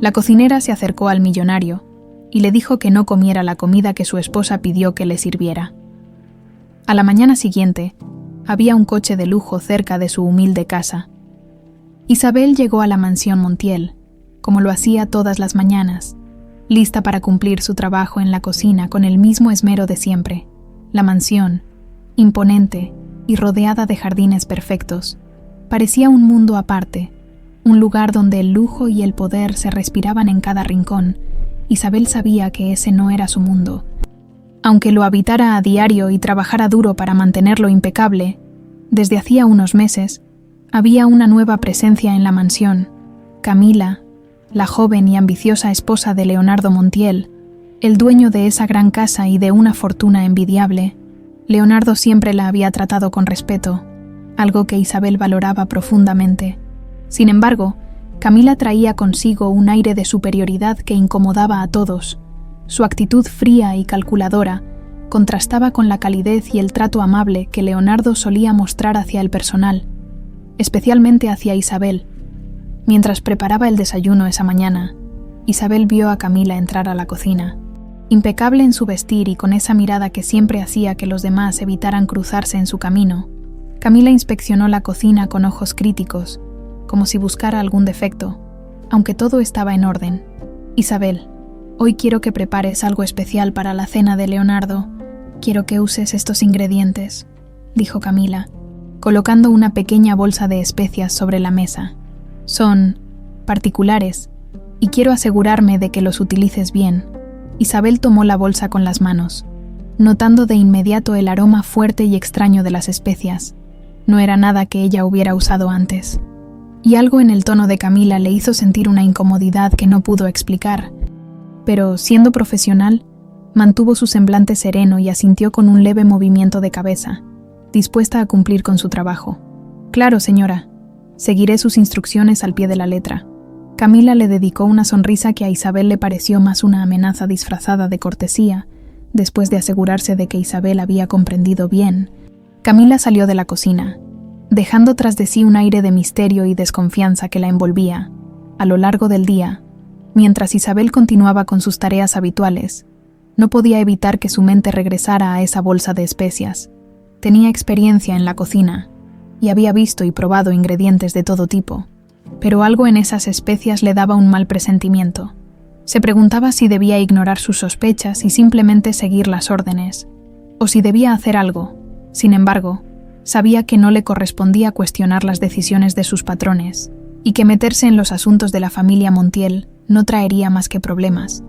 La cocinera se acercó al millonario y le dijo que no comiera la comida que su esposa pidió que le sirviera. A la mañana siguiente, había un coche de lujo cerca de su humilde casa. Isabel llegó a la mansión Montiel, como lo hacía todas las mañanas, lista para cumplir su trabajo en la cocina con el mismo esmero de siempre. La mansión, imponente y rodeada de jardines perfectos, parecía un mundo aparte, un lugar donde el lujo y el poder se respiraban en cada rincón. Isabel sabía que ese no era su mundo. Aunque lo habitara a diario y trabajara duro para mantenerlo impecable, desde hacía unos meses, había una nueva presencia en la mansión: Camila, la joven y ambiciosa esposa de Leonardo Montiel, el dueño de esa gran casa y de una fortuna envidiable. Leonardo siempre la había tratado con respeto, algo que Isabel valoraba profundamente. Sin embargo, Camila traía consigo un aire de superioridad que incomodaba a todos. Su actitud fría y calculadora contrastaba con la calidez y el trato amable que Leonardo solía mostrar hacia el personal, especialmente hacia Isabel. Mientras preparaba el desayuno esa mañana, Isabel vio a Camila entrar a la cocina. Impecable en su vestir y con esa mirada que siempre hacía que los demás evitaran cruzarse en su camino, Camila inspeccionó la cocina con ojos críticos, como si buscara algún defecto, aunque todo estaba en orden. «Isabel, hoy quiero que prepares algo especial para la cena de Leonardo. Quiero que uses estos ingredientes», dijo Camila, colocando una pequeña bolsa de especias sobre la mesa. «Son particulares y quiero asegurarme de que los utilices bien». Isabel tomó la bolsa con las manos, notando de inmediato el aroma fuerte y extraño de las especias. No era nada que ella hubiera usado antes. Y algo en el tono de Camila le hizo sentir una incomodidad que no pudo explicar. Pero, siendo profesional, mantuvo su semblante sereno y asintió con un leve movimiento de cabeza, dispuesta a cumplir con su trabajo. «Claro, señora. Seguiré sus instrucciones al pie de la letra». Camila le dedicó una sonrisa que a Isabel le pareció más una amenaza disfrazada de cortesía. Después de asegurarse de que Isabel había comprendido bien, Camila salió de la cocina, dejando tras de sí un aire de misterio y desconfianza que la envolvía. A lo largo del día, mientras Isabel continuaba con sus tareas habituales, no podía evitar que su mente regresara a esa bolsa de especias. Tenía experiencia en la cocina, y había visto y probado ingredientes de todo tipo, pero algo en esas especias le daba un mal presentimiento. Se preguntaba si debía ignorar sus sospechas y simplemente seguir las órdenes, o si debía hacer algo. Sin embargo, sabía que no le correspondía cuestionar las decisiones de sus patrones, y que meterse en los asuntos de la familia Montiel no traería más que problemas.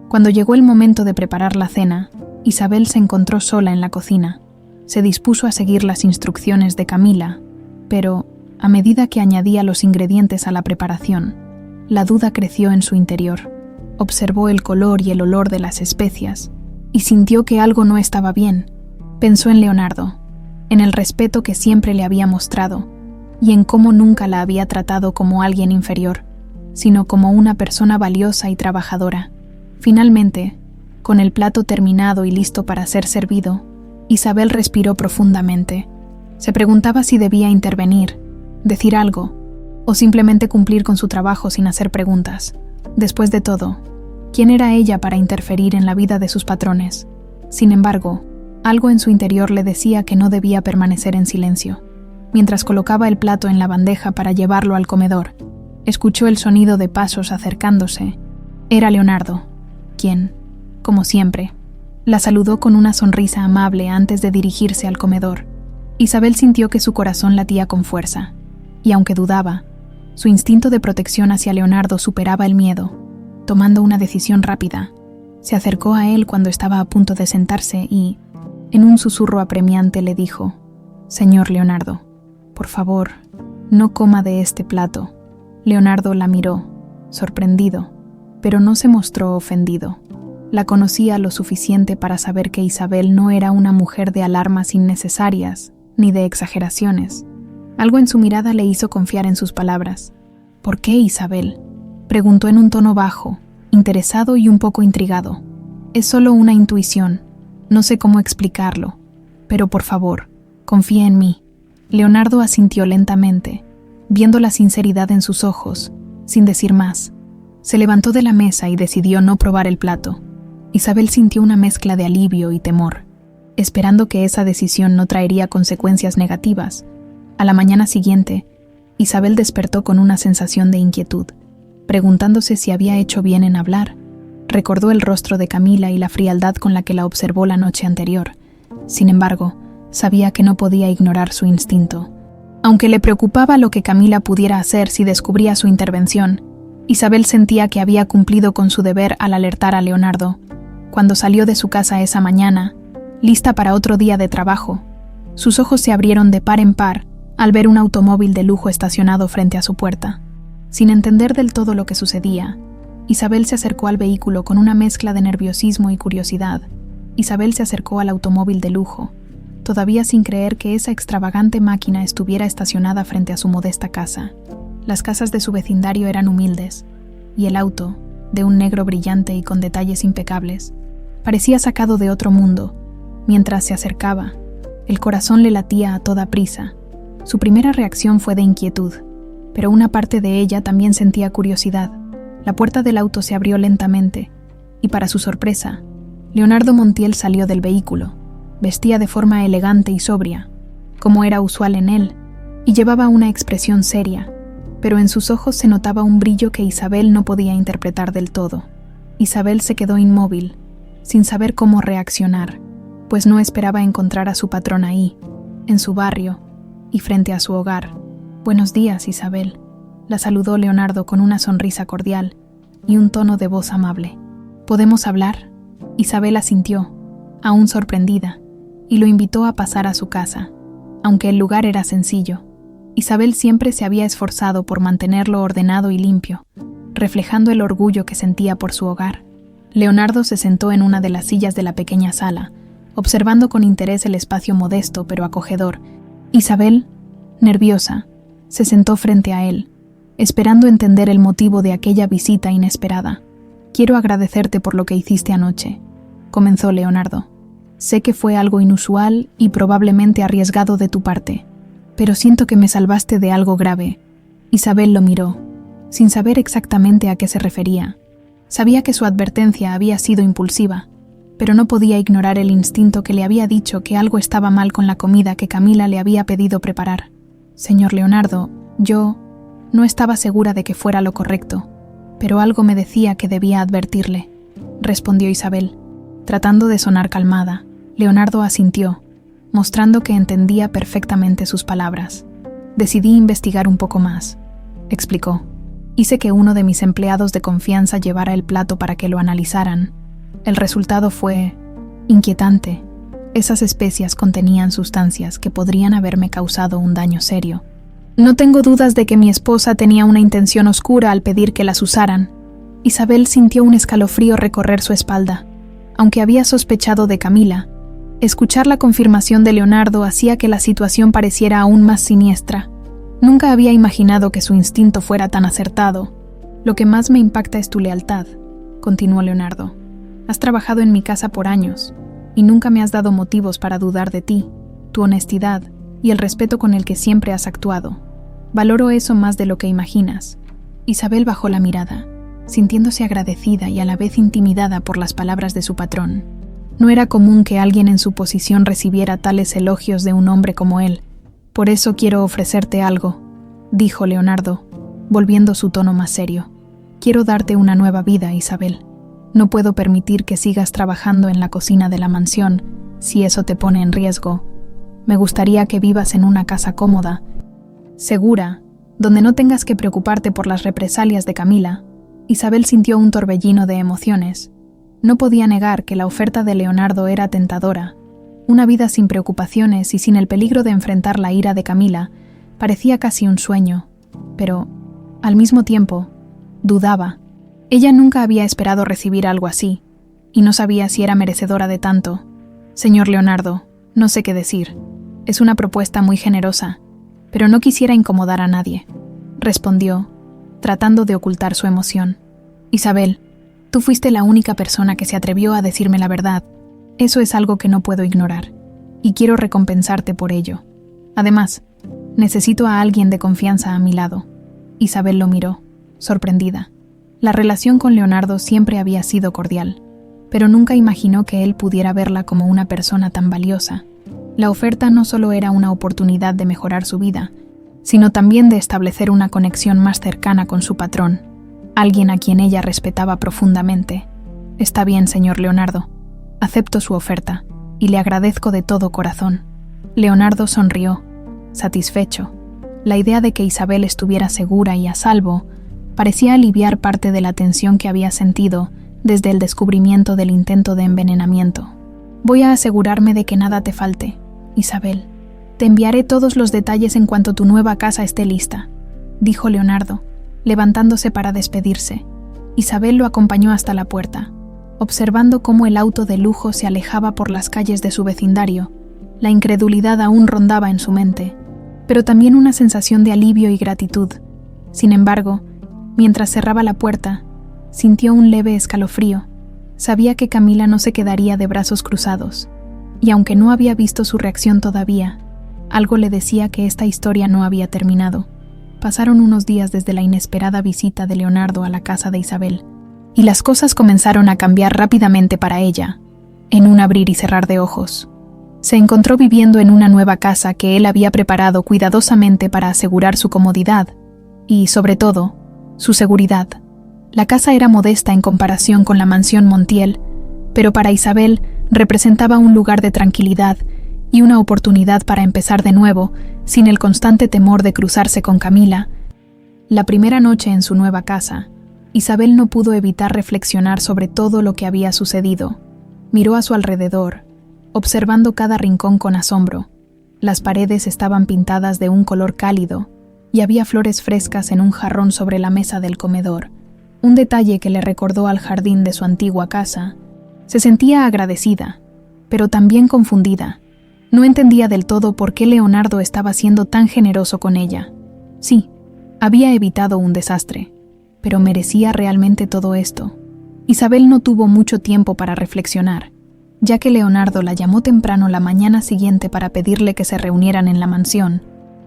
Cuando llegó el momento de preparar la cena, Isabel se encontró sola en la cocina. Se dispuso a seguir las instrucciones de Camila, pero, a medida que añadía los ingredientes a la preparación, la duda creció en su interior. Observó el color y el olor de las especias, y sintió que algo no estaba bien. Pensó en Leonardo, en el respeto que siempre le había mostrado, y en cómo nunca la había tratado como alguien inferior, sino como una persona valiosa y trabajadora. Finalmente, con el plato terminado y listo para ser servido, Isabel respiró profundamente. Se preguntaba si debía intervenir, decir algo, o simplemente cumplir con su trabajo sin hacer preguntas. Después de todo, ¿quién era ella para interferir en la vida de sus patrones? Sin embargo, algo en su interior le decía que no debía permanecer en silencio. Mientras colocaba el plato en la bandeja para llevarlo al comedor, escuchó el sonido de pasos acercándose. Era Leonardo, quien, como siempre, la saludó con una sonrisa amable antes de dirigirse al comedor. Isabel sintió que su corazón latía con fuerza, y aunque dudaba, su instinto de protección hacia Leonardo superaba el miedo. Tomando una decisión rápida, se acercó a él cuando estaba a punto de sentarse y, en un susurro apremiante, le dijo: «Señor Leonardo, por favor, no coma de este plato». Leonardo la miró, sorprendido, pero no se mostró ofendido. La conocía lo suficiente para saber que Isabel no era una mujer de alarmas innecesarias, ni de exageraciones. Algo en su mirada le hizo confiar en sus palabras. «¿Por qué, Isabel?», preguntó en un tono bajo, interesado y un poco intrigado. «Es solo una intuición, no sé cómo explicarlo, pero por favor, confía en mí». Leonardo asintió lentamente, viendo la sinceridad en sus ojos, sin decir más. Se levantó de la mesa y decidió no probar el plato. Isabel sintió una mezcla de alivio y temor, esperando que esa decisión no traería consecuencias negativas. A la mañana siguiente, Isabel despertó con una sensación de inquietud, preguntándose si había hecho bien en hablar. Recordó el rostro de Camila y la frialdad con la que la observó la noche anterior. Sin embargo, sabía que no podía ignorar su instinto. Aunque le preocupaba lo que Camila pudiera hacer si descubría su intervención, Isabel sentía que había cumplido con su deber al alertar a Leonardo. Cuando salió de su casa esa mañana, lista para otro día de trabajo, sus ojos se abrieron de par en par al ver un automóvil de lujo estacionado frente a su puerta. Sin entender del todo lo que sucedía, Isabel se acercó al vehículo con una mezcla de nerviosismo y curiosidad. Isabel se acercó al automóvil de lujo, todavía sin creer que esa extravagante máquina estuviera estacionada frente a su modesta casa. Las casas de su vecindario eran humildes, y el auto, de un negro brillante y con detalles impecables, parecía sacado de otro mundo. Mientras se acercaba, el corazón le latía a toda prisa. Su primera reacción fue de inquietud, pero una parte de ella también sentía curiosidad. La puerta del auto se abrió lentamente, y para su sorpresa, Leonardo Montiel salió del vehículo. Vestía de forma elegante y sobria, como era usual en él, y llevaba una expresión seria, pero en sus ojos se notaba un brillo que Isabel no podía interpretar del todo. Isabel se quedó inmóvil, sin saber cómo reaccionar, pues no esperaba encontrar a su patrón ahí, en su barrio, y frente a su hogar. «Buenos días, Isabel», la saludó Leonardo con una sonrisa cordial y un tono de voz amable. «¿Podemos hablar?». Isabel asintió, aún sorprendida, y lo invitó a pasar a su casa, aunque el lugar era sencillo. Isabel siempre se había esforzado por mantenerlo ordenado y limpio, reflejando el orgullo que sentía por su hogar. Leonardo se sentó en una de las sillas de la pequeña sala, observando con interés el espacio modesto pero acogedor. Isabel, nerviosa, se sentó frente a él, esperando entender el motivo de aquella visita inesperada. «Quiero agradecerte por lo que hiciste anoche», comenzó Leonardo. «Sé que fue algo inusual y probablemente arriesgado de tu parte, pero siento que me salvaste de algo grave». Isabel lo miró, sin saber exactamente a qué se refería. Sabía que su advertencia había sido impulsiva, pero no podía ignorar el instinto que le había dicho que algo estaba mal con la comida que Camila le había pedido preparar. «Señor Leonardo, yo no estaba segura de que fuera lo correcto, pero algo me decía que debía advertirle», respondió Isabel. Tratando de sonar calmada, Leonardo asintió, mostrando que entendía perfectamente sus palabras. «Decidí investigar un poco más», explicó. «Hice que uno de mis empleados de confianza llevara el plato para que lo analizaran. El resultado fue inquietante. Esas especias contenían sustancias que podrían haberme causado un daño serio. No tengo dudas de que mi esposa tenía una intención oscura al pedir que las usaran». Isabel sintió un escalofrío recorrer su espalda. Aunque había sospechado de Camila, escuchar la confirmación de Leonardo hacía que la situación pareciera aún más siniestra. Nunca había imaginado que su instinto fuera tan acertado. «Lo que más me impacta es tu lealtad», continuó Leonardo. «Has trabajado en mi casa por años, y nunca me has dado motivos para dudar de ti, tu honestidad y el respeto con el que siempre has actuado. Valoro eso más de lo que imaginas». Isabel bajó la mirada, sintiéndose agradecida y a la vez intimidada por las palabras de su patrón. No era común que alguien en su posición recibiera tales elogios de un hombre como él. «Por eso quiero ofrecerte algo», dijo Leonardo, volviendo su tono más serio. «Quiero darte una nueva vida, Isabel. No puedo permitir que sigas trabajando en la cocina de la mansión, si eso te pone en riesgo. Me gustaría que vivas en una casa cómoda, segura, donde no tengas que preocuparte por las represalias de Camila». Isabel sintió un torbellino de emociones. No podía negar que la oferta de Leonardo era tentadora. Una vida sin preocupaciones y sin el peligro de enfrentar la ira de Camila parecía casi un sueño, pero, al mismo tiempo, dudaba. Ella nunca había esperado recibir algo así, y no sabía si era merecedora de tanto. «Señor Leonardo, no sé qué decir. Es una propuesta muy generosa, pero no quisiera incomodar a nadie», respondió, tratando de ocultar su emoción. «Isabel, tú fuiste la única persona que se atrevió a decirme la verdad. Eso es algo que no puedo ignorar, y quiero recompensarte por ello. Además, necesito a alguien de confianza a mi lado». Isabel lo miró, sorprendida. La relación con Leonardo siempre había sido cordial, pero nunca imaginó que él pudiera verla como una persona tan valiosa. La oferta no solo era una oportunidad de mejorar su vida, sino también de establecer una conexión más cercana con su patrón, alguien a quien ella respetaba profundamente. «Está bien, señor Leonardo. Acepto su oferta, y le agradezco de todo corazón». Leonardo sonrió, satisfecho. La idea de que Isabel estuviera segura y a salvo parecía aliviar parte de la tensión que había sentido desde el descubrimiento del intento de envenenamiento. «Voy a asegurarme de que nada te falte, Isabel. Te enviaré todos los detalles en cuanto tu nueva casa esté lista», dijo Leonardo, levantándose para despedirse. Isabel lo acompañó hasta la puerta. Observando cómo el auto de lujo se alejaba por las calles de su vecindario, la incredulidad aún rondaba en su mente, pero también una sensación de alivio y gratitud. Sin embargo, mientras cerraba la puerta, sintió un leve escalofrío. Sabía que Camila no se quedaría de brazos cruzados, y aunque no había visto su reacción todavía, algo le decía que esta historia no había terminado. Pasaron unos días desde la inesperada visita de Leonardo a la casa de Isabel, y las cosas comenzaron a cambiar rápidamente para ella, en un abrir y cerrar de ojos. Se encontró viviendo en una nueva casa que él había preparado cuidadosamente para asegurar su comodidad y, sobre todo, su seguridad. La casa era modesta en comparación con la mansión Montiel, pero para Isabel representaba un lugar de tranquilidad y una oportunidad para empezar de nuevo, sin el constante temor de cruzarse con Camila. La primera noche en su nueva casa, Isabel no pudo evitar reflexionar sobre todo lo que había sucedido. Miró a su alrededor, observando cada rincón con asombro. Las paredes estaban pintadas de un color cálido y había flores frescas en un jarrón sobre la mesa del comedor, un detalle que le recordó al jardín de su antigua casa. Se sentía agradecida, pero también confundida. No entendía del todo por qué Leonardo estaba siendo tan generoso con ella. Sí, había evitado un desastre, pero ¿merecía realmente todo esto? Isabel no tuvo mucho tiempo para reflexionar, ya que Leonardo la llamó temprano la mañana siguiente para pedirle que se reunieran en la mansión.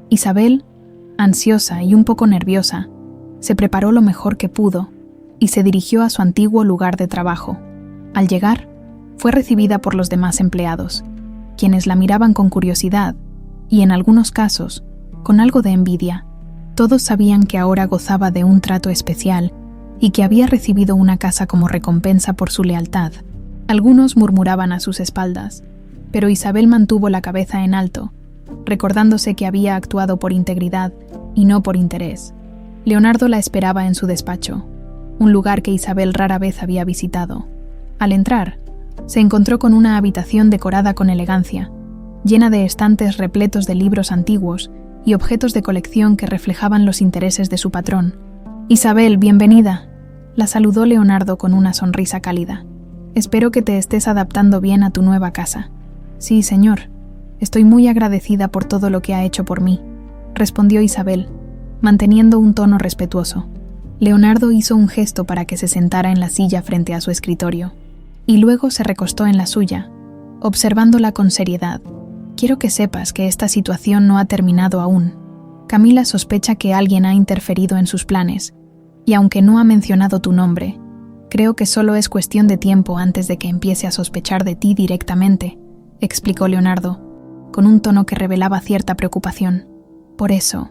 Isabel, ansiosa y un poco nerviosa, se preparó lo mejor que pudo y se dirigió a su antiguo lugar de trabajo. Al llegar, fue recibida por los demás empleados, quienes la miraban con curiosidad y, en algunos casos, con algo de envidia. Todos sabían que ahora gozaba de un trato especial y que había recibido una casa como recompensa por su lealtad. Algunos murmuraban a sus espaldas, pero Isabel mantuvo la cabeza en alto, recordándose que había actuado por integridad y no por interés. Leonardo la esperaba en su despacho, un lugar que Isabel rara vez había visitado. Al entrar, se encontró con una habitación decorada con elegancia, llena de estantes repletos de libros antiguos y objetos de colección que reflejaban los intereses de su patrón. «Isabel, bienvenida», la saludó Leonardo con una sonrisa cálida. «Espero que te estés adaptando bien a tu nueva casa». «Sí, señor. Estoy muy agradecida por todo lo que ha hecho por mí», respondió Isabel, manteniendo un tono respetuoso. Leonardo hizo un gesto para que se sentara en la silla frente a su escritorio, y luego se recostó en la suya, observándola con seriedad. «Quiero que sepas que esta situación no ha terminado aún. Camila sospecha que alguien ha interferido en sus planes, y aunque no ha mencionado tu nombre, creo que solo es cuestión de tiempo antes de que empiece a sospechar de ti directamente», explicó Leonardo, con un tono que revelaba cierta preocupación. «Por eso,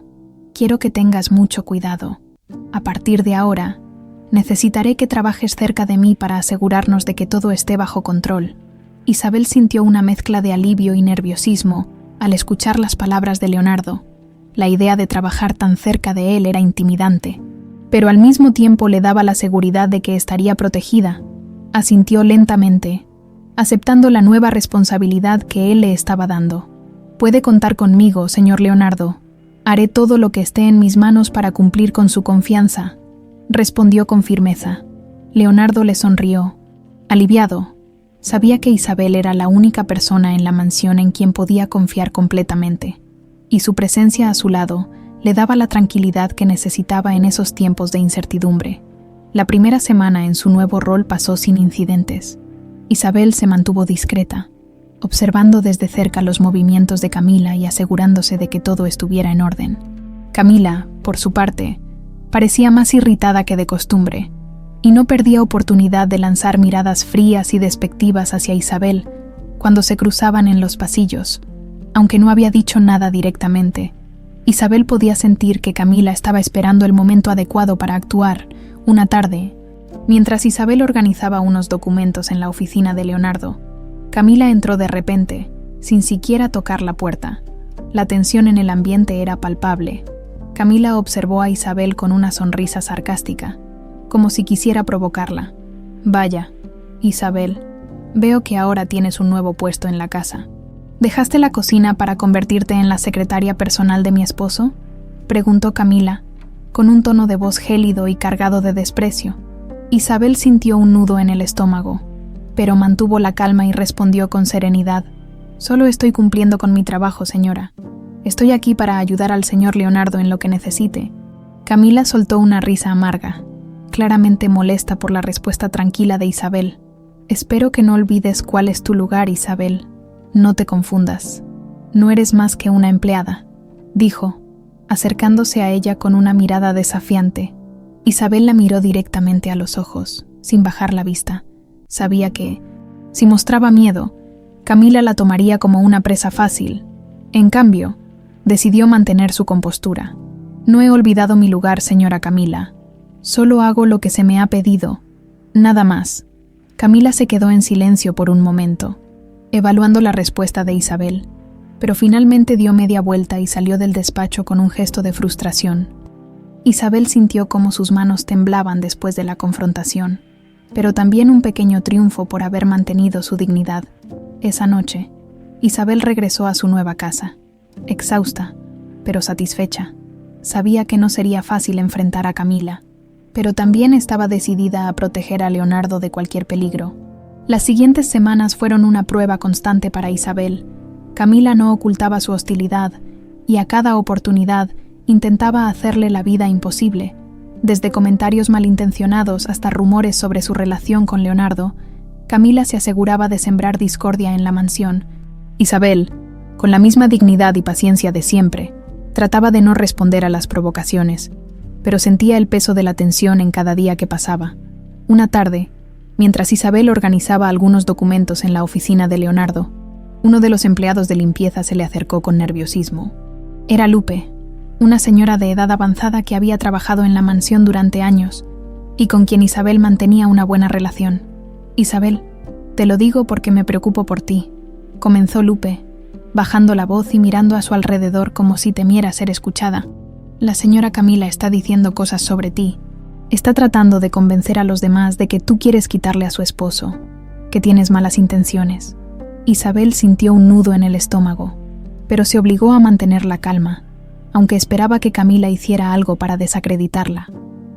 quiero que tengas mucho cuidado. A partir de ahora, necesitaré que trabajes cerca de mí para asegurarnos de que todo esté bajo control». Isabel sintió una mezcla de alivio y nerviosismo al escuchar las palabras de Leonardo. La idea de trabajar tan cerca de él era intimidante, pero al mismo tiempo le daba la seguridad de que estaría protegida. Asintió lentamente, aceptando la nueva responsabilidad que él le estaba dando. «Puede contar conmigo, señor Leonardo. Haré todo lo que esté en mis manos para cumplir con su confianza», respondió con firmeza. Leonardo le sonrió, aliviado. Sabía que Isabel era la única persona en la mansión en quien podía confiar completamente, y su presencia a su lado le daba la tranquilidad que necesitaba en esos tiempos de incertidumbre. La primera semana en su nuevo rol pasó sin incidentes. Isabel se mantuvo discreta, observando desde cerca los movimientos de Camila y asegurándose de que todo estuviera en orden. Camila, por su parte, parecía más irritada que de costumbre, y no perdía oportunidad de lanzar miradas frías y despectivas hacia Isabel cuando se cruzaban en los pasillos. Aunque no había dicho nada directamente, Isabel podía sentir que Camila estaba esperando el momento adecuado para actuar. Una tarde, mientras Isabel organizaba unos documentos en la oficina de Leonardo, Camila entró de repente, sin siquiera tocar la puerta. La tensión en el ambiente era palpable. Camila observó a Isabel con una sonrisa sarcástica, como si quisiera provocarla. «Vaya, Isabel, veo que ahora tienes un nuevo puesto en la casa. ¿Dejaste la cocina para convertirte en la secretaria personal de mi esposo?», preguntó Camila, con un tono de voz gélido y cargado de desprecio. Isabel sintió un nudo en el estómago, pero mantuvo la calma y respondió con serenidad: «Solo estoy cumpliendo con mi trabajo, señora. Estoy aquí para ayudar al señor Leonardo en lo que necesite». Camila soltó una risa amarga, claramente molesta por la respuesta tranquila de Isabel. «Espero que no olvides cuál es tu lugar, Isabel. No te confundas. No eres más que una empleada», dijo, acercándose a ella con una mirada desafiante. Isabel la miró directamente a los ojos, sin bajar la vista. Sabía que, si mostraba miedo, Camila la tomaría como una presa fácil. En cambio, decidió mantener su compostura. «No he olvidado mi lugar, señora Camila. Solo hago lo que se me ha pedido. Nada más». Camila se quedó en silencio por un momento, evaluando la respuesta de Isabel, pero finalmente dio media vuelta y salió del despacho con un gesto de frustración. Isabel sintió cómo sus manos temblaban después de la confrontación, pero también un pequeño triunfo por haber mantenido su dignidad. Esa noche, Isabel regresó a su nueva casa, exhausta, pero satisfecha. Sabía que no sería fácil enfrentar a Camila, pero también estaba decidida a proteger a Leonardo de cualquier peligro. Las siguientes semanas fueron una prueba constante para Isabel. Camila no ocultaba su hostilidad, y a cada oportunidad intentaba hacerle la vida imposible. Desde comentarios malintencionados hasta rumores sobre su relación con Leonardo, Camila se aseguraba de sembrar discordia en la mansión. Isabel, con la misma dignidad y paciencia de siempre, trataba de no responder a las provocaciones, pero sentía el peso de la tensión en cada día que pasaba. Una tarde, mientras Isabel organizaba algunos documentos en la oficina de Leonardo, uno de los empleados de limpieza se le acercó con nerviosismo. Era Lupe, una señora de edad avanzada que había trabajado en la mansión durante años y con quien Isabel mantenía una buena relación. «Isabel, te lo digo porque me preocupo por ti», comenzó Lupe, bajando la voz y mirando a su alrededor como si temiera ser escuchada. «La señora Camila está diciendo cosas sobre ti. Está tratando de convencer a los demás de que tú quieres quitarle a su esposo, que tienes malas intenciones». Isabel sintió un nudo en el estómago, pero se obligó a mantener la calma, aunque esperaba que Camila hiciera algo para desacreditarla.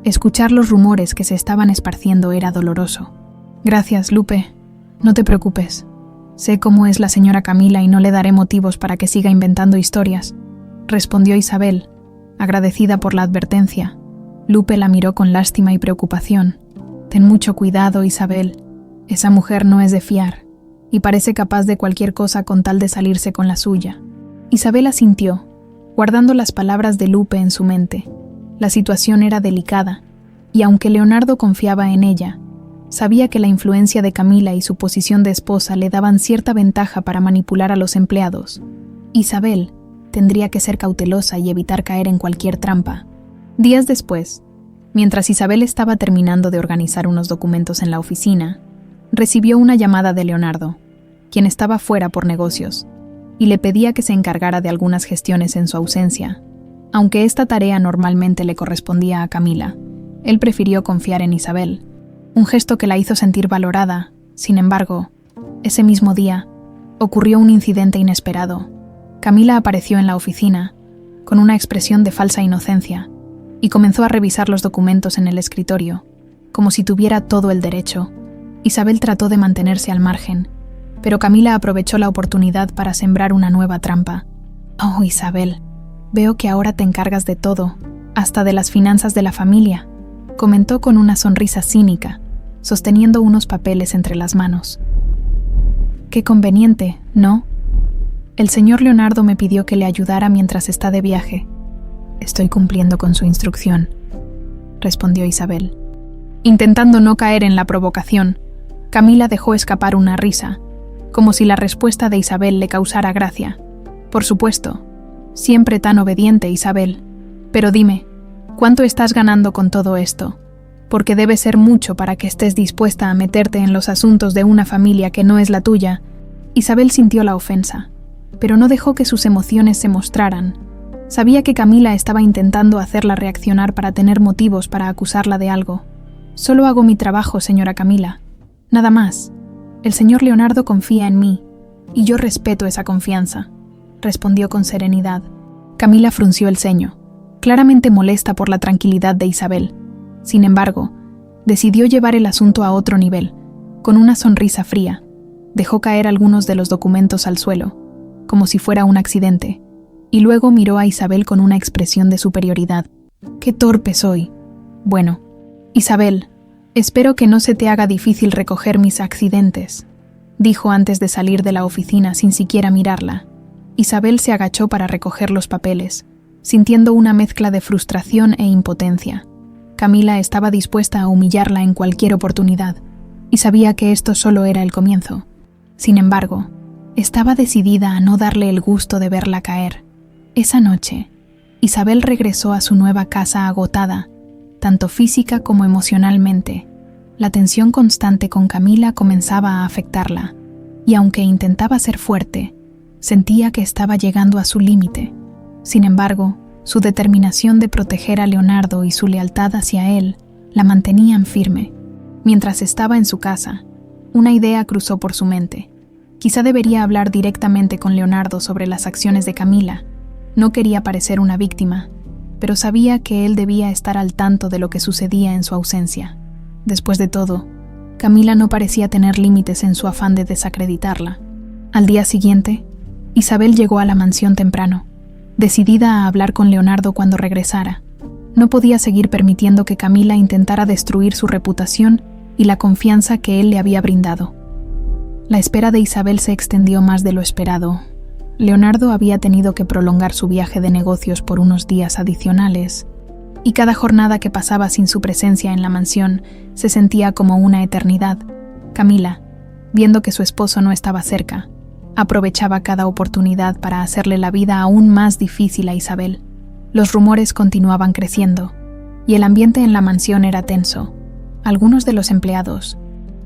Escuchar los rumores que se estaban esparciendo era doloroso. «Gracias, Lupe. No te preocupes. Sé cómo es la señora Camila y no le daré motivos para que siga inventando historias», respondió Isabel, agradecida por la advertencia. Lupe la miró con lástima y preocupación. «Ten mucho cuidado, Isabel. Esa mujer no es de fiar, y parece capaz de cualquier cosa con tal de salirse con la suya». Isabel asintió, guardando las palabras de Lupe en su mente. La situación era delicada, y aunque Leonardo confiaba en ella, sabía que la influencia de Camila y su posición de esposa le daban cierta ventaja para manipular a los empleados. Isabel tendría que ser cautelosa y evitar caer en cualquier trampa. Días después, mientras Isabel estaba terminando de organizar unos documentos en la oficina, recibió una llamada de Leonardo, quien estaba fuera por negocios, y le pedía que se encargara de algunas gestiones en su ausencia. Aunque esta tarea normalmente le correspondía a Camila, él prefirió confiar en Isabel, un gesto que la hizo sentir valorada. Sin embargo, ese mismo día, ocurrió un incidente inesperado. Camila apareció en la oficina, con una expresión de falsa inocencia, y comenzó a revisar los documentos en el escritorio, como si tuviera todo el derecho. Isabel trató de mantenerse al margen, pero Camila aprovechó la oportunidad para sembrar una nueva trampa. «Oh, Isabel, veo que ahora te encargas de todo, hasta de las finanzas de la familia», comentó con una sonrisa cínica, sosteniendo unos papeles entre las manos. «Qué conveniente, ¿no? El señor Leonardo me pidió que le ayudara mientras está de viaje. Estoy cumpliendo con su instrucción», respondió Isabel. Intentando no caer en la provocación, Camila dejó escapar una risa, como si la respuesta de Isabel le causara gracia. Por supuesto, siempre tan obediente, Isabel. Pero dime, ¿cuánto estás ganando con todo esto? Porque debe ser mucho para que estés dispuesta a meterte en los asuntos de una familia que no es la tuya. Isabel sintió la ofensa, pero no dejó que sus emociones se mostraran. Sabía que Camila estaba intentando hacerla reaccionar para tener motivos para acusarla de algo. Solo hago mi trabajo, señora Camila. Nada más. El señor Leonardo confía en mí, y yo respeto esa confianza, respondió con serenidad. Camila frunció el ceño, claramente molesta por la tranquilidad de Isabel. Sin embargo, decidió llevar el asunto a otro nivel. Con una sonrisa fría, dejó caer algunos de los documentos al suelo, como si fuera un accidente, y luego miró a Isabel con una expresión de superioridad. ¡Qué torpe soy! Bueno, Isabel, espero que no se te haga difícil recoger mis accidentes, dijo antes de salir de la oficina sin siquiera mirarla. Isabel se agachó para recoger los papeles, sintiendo una mezcla de frustración e impotencia. Camila estaba dispuesta a humillarla en cualquier oportunidad, y sabía que esto solo era el comienzo. Sin embargo, estaba decidida a no darle el gusto de verla caer. Esa noche, Isabel regresó a su nueva casa agotada, tanto física como emocionalmente. La tensión constante con Camila comenzaba a afectarla, y aunque intentaba ser fuerte, sentía que estaba llegando a su límite. Sin embargo, su determinación de proteger a Leonardo y su lealtad hacia él la mantenían firme. Mientras estaba en su casa, una idea cruzó por su mente. Quizá debería hablar directamente con Leonardo sobre las acciones de Camila. No quería parecer una víctima, pero sabía que él debía estar al tanto de lo que sucedía en su ausencia. Después de todo, Camila no parecía tener límites en su afán de desacreditarla. Al día siguiente, Isabel llegó a la mansión temprano, decidida a hablar con Leonardo cuando regresara. No podía seguir permitiendo que Camila intentara destruir su reputación y la confianza que él le había brindado. La espera de Isabel se extendió más de lo esperado. Leonardo había tenido que prolongar su viaje de negocios por unos días adicionales, y cada jornada que pasaba sin su presencia en la mansión se sentía como una eternidad. Camila, viendo que su esposo no estaba cerca, aprovechaba cada oportunidad para hacerle la vida aún más difícil a Isabel. Los rumores continuaban creciendo, y el ambiente en la mansión era tenso. Algunos de los empleados,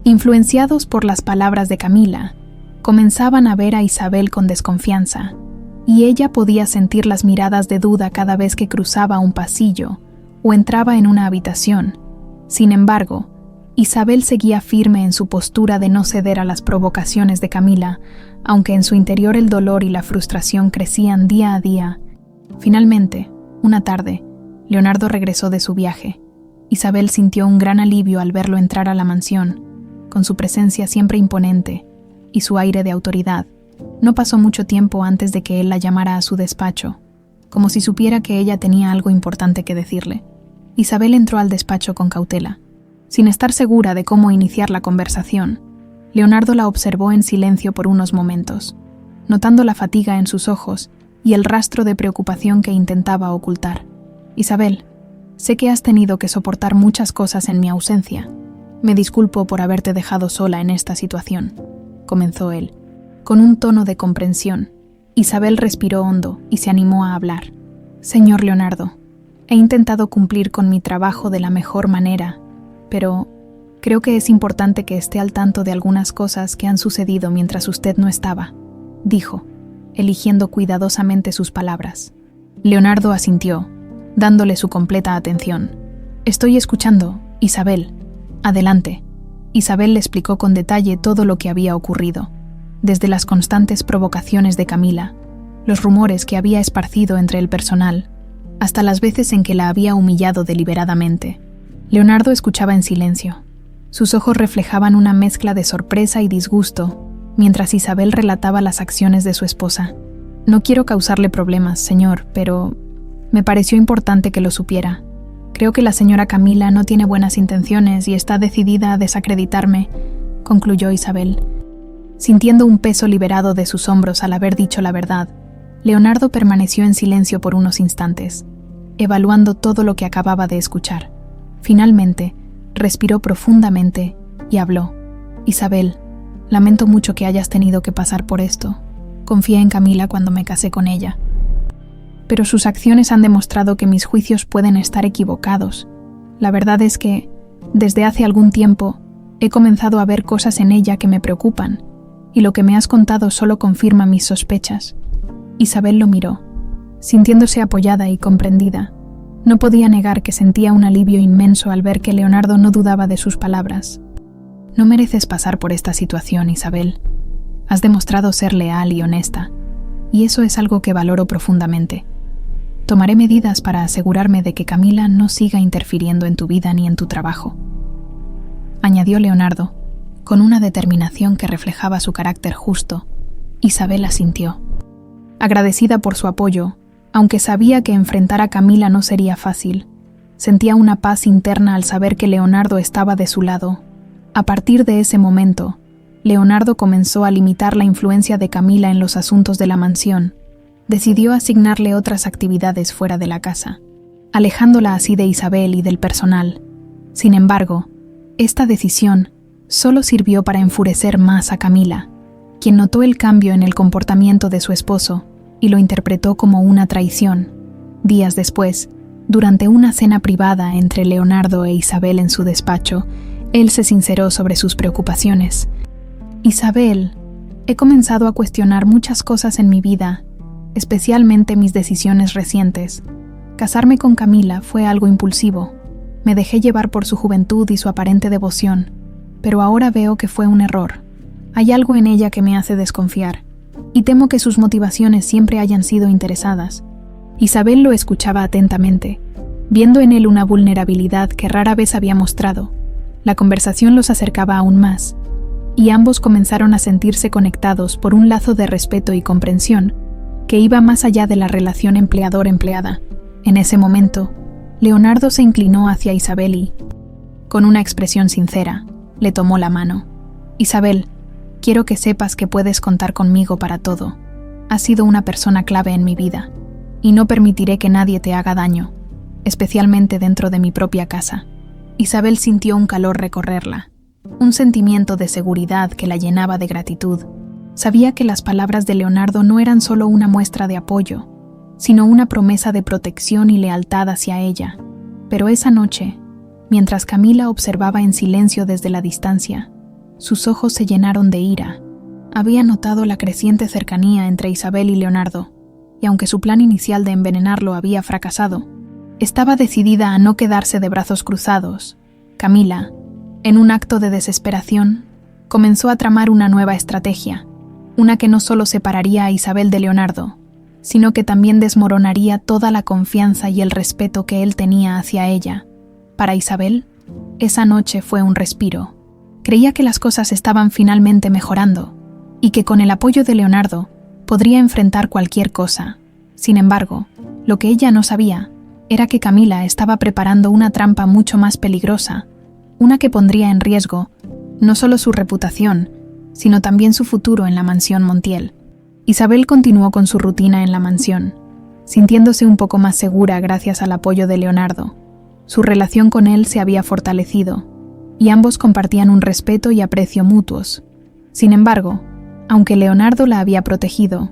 influenciados por las palabras de Camila, comenzaban a ver a Isabel con desconfianza, y ella podía sentir las miradas de duda cada vez que cruzaba un pasillo o entraba en una habitación. Sin embargo, Isabel seguía firme en su postura de no ceder a las provocaciones de Camila, aunque en su interior el dolor y la frustración crecían día a día. Finalmente, una tarde, Leonardo regresó de su viaje. Isabel sintió un gran alivio al verlo entrar a la mansión, con su presencia siempre imponente y su aire de autoridad. No pasó mucho tiempo antes de que él la llamara a su despacho, como si supiera que ella tenía algo importante que decirle. Isabel entró al despacho con cautela, sin estar segura de cómo iniciar la conversación. Leonardo la observó en silencio por unos momentos, notando la fatiga en sus ojos y el rastro de preocupación que intentaba ocultar. «Isabel, sé que has tenido que soportar muchas cosas en mi ausencia. Me disculpo por haberte dejado sola en esta situación», comenzó él, con un tono de comprensión. Isabel respiró hondo y se animó a hablar. «Señor Leonardo, he intentado cumplir con mi trabajo de la mejor manera, pero creo que es importante que esté al tanto de algunas cosas que han sucedido mientras usted no estaba», dijo, eligiendo cuidadosamente sus palabras. Leonardo asintió, dándole su completa atención. «Estoy escuchando, Isabel. Adelante». Isabel le explicó con detalle todo lo que había ocurrido, desde las constantes provocaciones de Camila, los rumores que había esparcido entre el personal, hasta las veces en que la había humillado deliberadamente. Leonardo escuchaba en silencio. Sus ojos reflejaban una mezcla de sorpresa y disgusto, mientras Isabel relataba las acciones de su esposa. «No quiero causarle problemas, señor, pero me pareció importante que lo supiera. Creo que la señora Camila no tiene buenas intenciones y está decidida a desacreditarme», concluyó Isabel. Sintiendo un peso liberado de sus hombros al haber dicho la verdad, Leonardo permaneció en silencio por unos instantes, evaluando todo lo que acababa de escuchar. Finalmente, respiró profundamente y habló. Isabel, lamento mucho que hayas tenido que pasar por esto. Confié en Camila cuando me casé con ella. Pero sus acciones han demostrado que mis juicios pueden estar equivocados. La verdad es que, desde hace algún tiempo, he comenzado a ver cosas en ella que me preocupan, y lo que me has contado solo confirma mis sospechas. Isabel lo miró, sintiéndose apoyada y comprendida. No podía negar que sentía un alivio inmenso al ver que Leonardo no dudaba de sus palabras. No mereces pasar por esta situación, Isabel. Has demostrado ser leal y honesta, y eso es algo que valoro profundamente. Tomaré medidas para asegurarme de que Camila no siga interfiriendo en tu vida ni en tu trabajo, añadió Leonardo, con una determinación que reflejaba su carácter justo. Isabel asintió, agradecida por su apoyo, aunque sabía que enfrentar a Camila no sería fácil. Sentía una paz interna al saber que Leonardo estaba de su lado. A partir de ese momento, Leonardo comenzó a limitar la influencia de Camila en los asuntos de la mansión. Decidió asignarle otras actividades fuera de la casa, alejándola así de Isabel y del personal. Sin embargo, esta decisión solo sirvió para enfurecer más a Camila, quien notó el cambio en el comportamiento de su esposo y lo interpretó como una traición. Días después, durante una cena privada entre Leonardo e Isabel en su despacho, él se sinceró sobre sus preocupaciones. Isabel, he comenzado a cuestionar muchas cosas en mi vida, especialmente mis decisiones recientes. Casarme con Camila fue algo impulsivo. Me dejé llevar por su juventud y su aparente devoción, pero ahora veo que fue un error. Hay algo en ella que me hace desconfiar, y temo que sus motivaciones siempre hayan sido interesadas. Isabel lo escuchaba atentamente, viendo en él una vulnerabilidad que rara vez había mostrado. La conversación los acercaba aún más, y ambos comenzaron a sentirse conectados por un lazo de respeto y comprensión que iba más allá de la relación empleador-empleada. En ese momento, Leonardo se inclinó hacia Isabel y, con una expresión sincera, le tomó la mano. Isabel, quiero que sepas que puedes contar conmigo para todo. Has sido una persona clave en mi vida, y no permitiré que nadie te haga daño, especialmente dentro de mi propia casa. Isabel sintió un calor recorrerla, un sentimiento de seguridad que la llenaba de gratitud. Sabía que las palabras de Leonardo no eran solo una muestra de apoyo, sino una promesa de protección y lealtad hacia ella. Pero esa noche, mientras Camila observaba en silencio desde la distancia, sus ojos se llenaron de ira. Había notado la creciente cercanía entre Isabel y Leonardo, y aunque su plan inicial de envenenarlo había fracasado, estaba decidida a no quedarse de brazos cruzados. Camila, en un acto de desesperación, comenzó a tramar una nueva estrategia, una que no solo separaría a Isabel de Leonardo, sino que también desmoronaría toda la confianza y el respeto que él tenía hacia ella. Para Isabel, esa noche fue un respiro. Creía que las cosas estaban finalmente mejorando, y que con el apoyo de Leonardo podría enfrentar cualquier cosa. Sin embargo, lo que ella no sabía era que Camila estaba preparando una trampa mucho más peligrosa, una que pondría en riesgo no solo su reputación, sino también su futuro en la mansión Montiel. Isabel continuó con su rutina en la mansión, sintiéndose un poco más segura gracias al apoyo de Leonardo. Su relación con él se había fortalecido, y ambos compartían un respeto y aprecio mutuos. Sin embargo, aunque Leonardo la había protegido,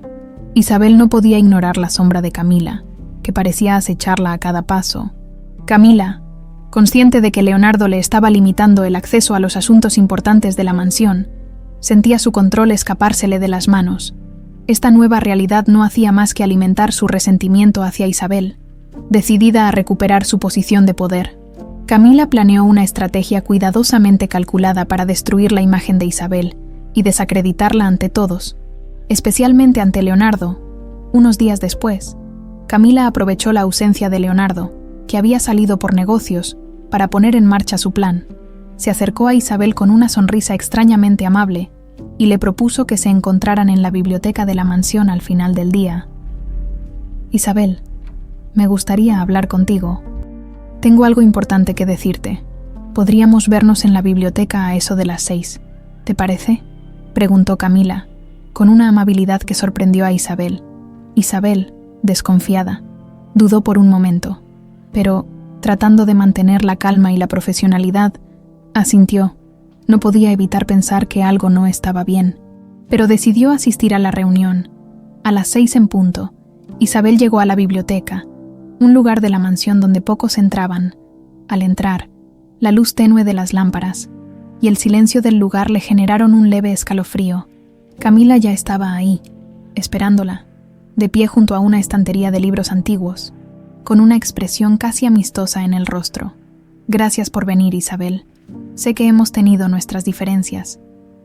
Isabel no podía ignorar la sombra de Camila, que parecía acecharla a cada paso. Camila, consciente de que Leonardo le estaba limitando el acceso a los asuntos importantes de la mansión, sentía su control escapársele de las manos. Esta nueva realidad no hacía más que alimentar su resentimiento hacia Isabel, decidida a recuperar su posición de poder. Camila planeó una estrategia cuidadosamente calculada para destruir la imagen de Isabel y desacreditarla ante todos, especialmente ante Leonardo. Unos días después, Camila aprovechó la ausencia de Leonardo, que había salido por negocios, para poner en marcha su plan. Se acercó a Isabel con una sonrisa extrañamente amable y le propuso que se encontraran en la biblioteca de la mansión al final del día. Isabel, me gustaría hablar contigo. Tengo algo importante que decirte. Podríamos vernos en la biblioteca a eso de las 6. ¿Te parece?, preguntó Camila, con una amabilidad que sorprendió a Isabel. Isabel, desconfiada, dudó por un momento, pero, tratando de mantener la calma y la profesionalidad, Asintió. No podía evitar pensar que algo no estaba bien, pero decidió asistir a la reunión. A las 6 en punto, Isabel llegó a la biblioteca, un lugar de la mansión donde pocos entraban. Al entrar, la luz tenue de las lámparas y el silencio del lugar le generaron un leve escalofrío. Camila ya estaba ahí, esperándola, de pie junto a una estantería de libros antiguos, con una expresión casi amistosa en el rostro. «Gracias por venir, Isabel. Sé que hemos tenido nuestras diferencias,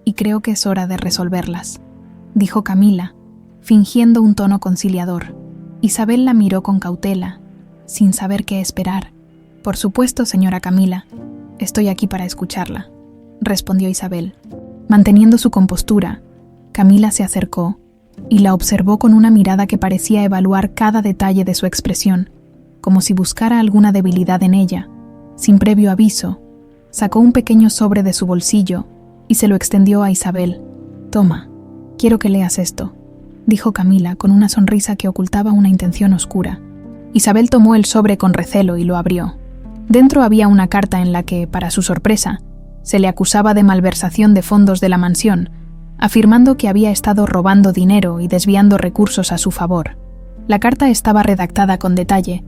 y creo que es hora de resolverlas», dijo Camila, fingiendo un tono conciliador. Isabel la miró con cautela, sin saber qué esperar. «Por supuesto, señora Camila. Estoy aquí para escucharla», respondió Isabel. Manteniendo su compostura, Camila se acercó y la observó con una mirada que parecía evaluar cada detalle de su expresión, como si buscara alguna debilidad en ella. Sin previo aviso, sacó un pequeño sobre de su bolsillo y se lo extendió a Isabel. «Toma, quiero que leas esto», dijo Camila con una sonrisa que ocultaba una intención oscura. Isabel tomó el sobre con recelo y lo abrió. Dentro había una carta en la que, para su sorpresa, se le acusaba de malversación de fondos de la mansión, afirmando que había estado robando dinero y desviando recursos a su favor. La carta estaba redactada con detalle,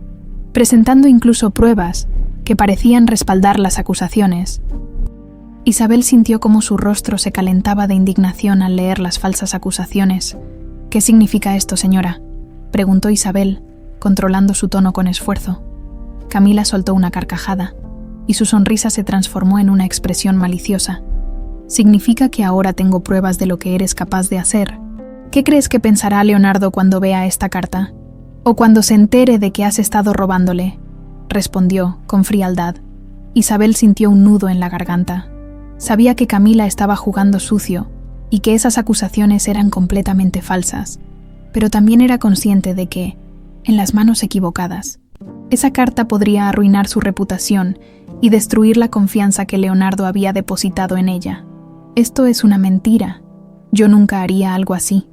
presentando incluso pruebas que parecían respaldar las acusaciones. Isabel sintió cómo su rostro se calentaba de indignación al leer las falsas acusaciones. «¿Qué significa esto, señora?», preguntó Isabel, controlando su tono con esfuerzo. Camila soltó una carcajada, y su sonrisa se transformó en una expresión maliciosa. «Significa que ahora tengo pruebas de lo que eres capaz de hacer. ¿Qué crees que pensará Leonardo cuando vea esta carta? ¿O cuando se entere de que has estado robándole?», respondió con frialdad. Isabel sintió un nudo en la garganta. Sabía que Camila estaba jugando sucio y que esas acusaciones eran completamente falsas, pero también era consciente de que, en las manos equivocadas, esa carta podría arruinar su reputación y destruir la confianza que Leonardo había depositado en ella. «Esto es una mentira. Yo nunca haría algo así»,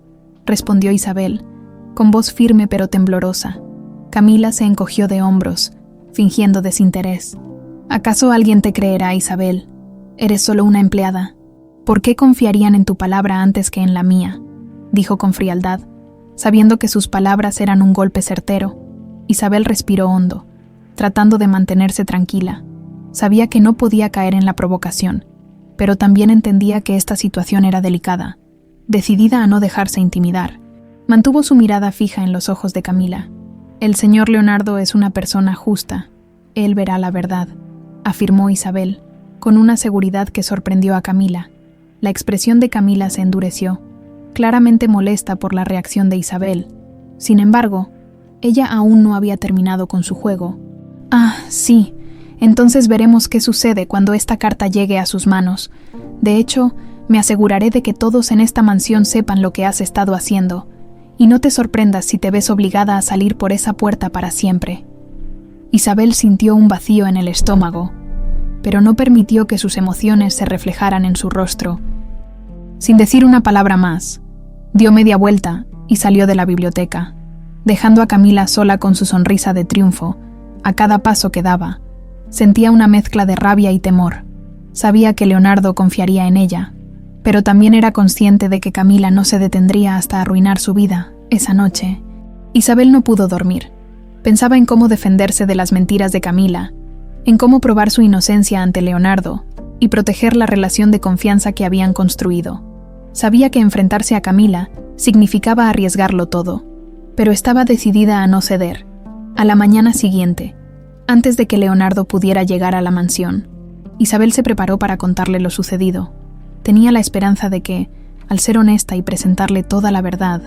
respondió Isabel, con voz firme pero temblorosa. Camila se encogió de hombros, fingiendo desinterés. «¿Acaso alguien te creerá, Isabel? Eres solo una empleada. ¿Por qué confiarían en tu palabra antes que en la mía?», dijo con frialdad, sabiendo que sus palabras eran un golpe certero. Isabel respiró hondo, tratando de mantenerse tranquila. Sabía que no podía caer en la provocación, pero también entendía que esta situación era delicada. Decidida a no dejarse intimidar, mantuvo su mirada fija en los ojos de Camila. «El señor Leonardo es una persona justa. Él verá la verdad», afirmó Isabel, con una seguridad que sorprendió a Camila. La expresión de Camila se endureció, claramente molesta por la reacción de Isabel. Sin embargo, ella aún no había terminado con su juego. «Ah, sí. Entonces veremos qué sucede cuando esta carta llegue a sus manos. De hecho, me aseguraré de que todos en esta mansión sepan lo que has estado haciendo. Y no te sorprendas si te ves obligada a salir por esa puerta para siempre». Isabel sintió un vacío en el estómago, pero no permitió que sus emociones se reflejaran en su rostro. Sin decir una palabra más, dio media vuelta y salió de la biblioteca, dejando a Camila sola con su sonrisa de triunfo. A cada paso que daba, sentía una mezcla de rabia y temor. Sabía que Leonardo confiaría en ella, pero también era consciente de que Camila no se detendría hasta arruinar su vida. Esa noche, Isabel no pudo dormir. Pensaba en cómo defenderse de las mentiras de Camila, en cómo probar su inocencia ante Leonardo y proteger la relación de confianza que habían construido. Sabía que enfrentarse a Camila significaba arriesgarlo todo, pero estaba decidida a no ceder. A la mañana siguiente, antes de que Leonardo pudiera llegar a la mansión, Isabel se preparó para contarle lo sucedido. Tenía la esperanza de que, al ser honesta y presentarle toda la verdad,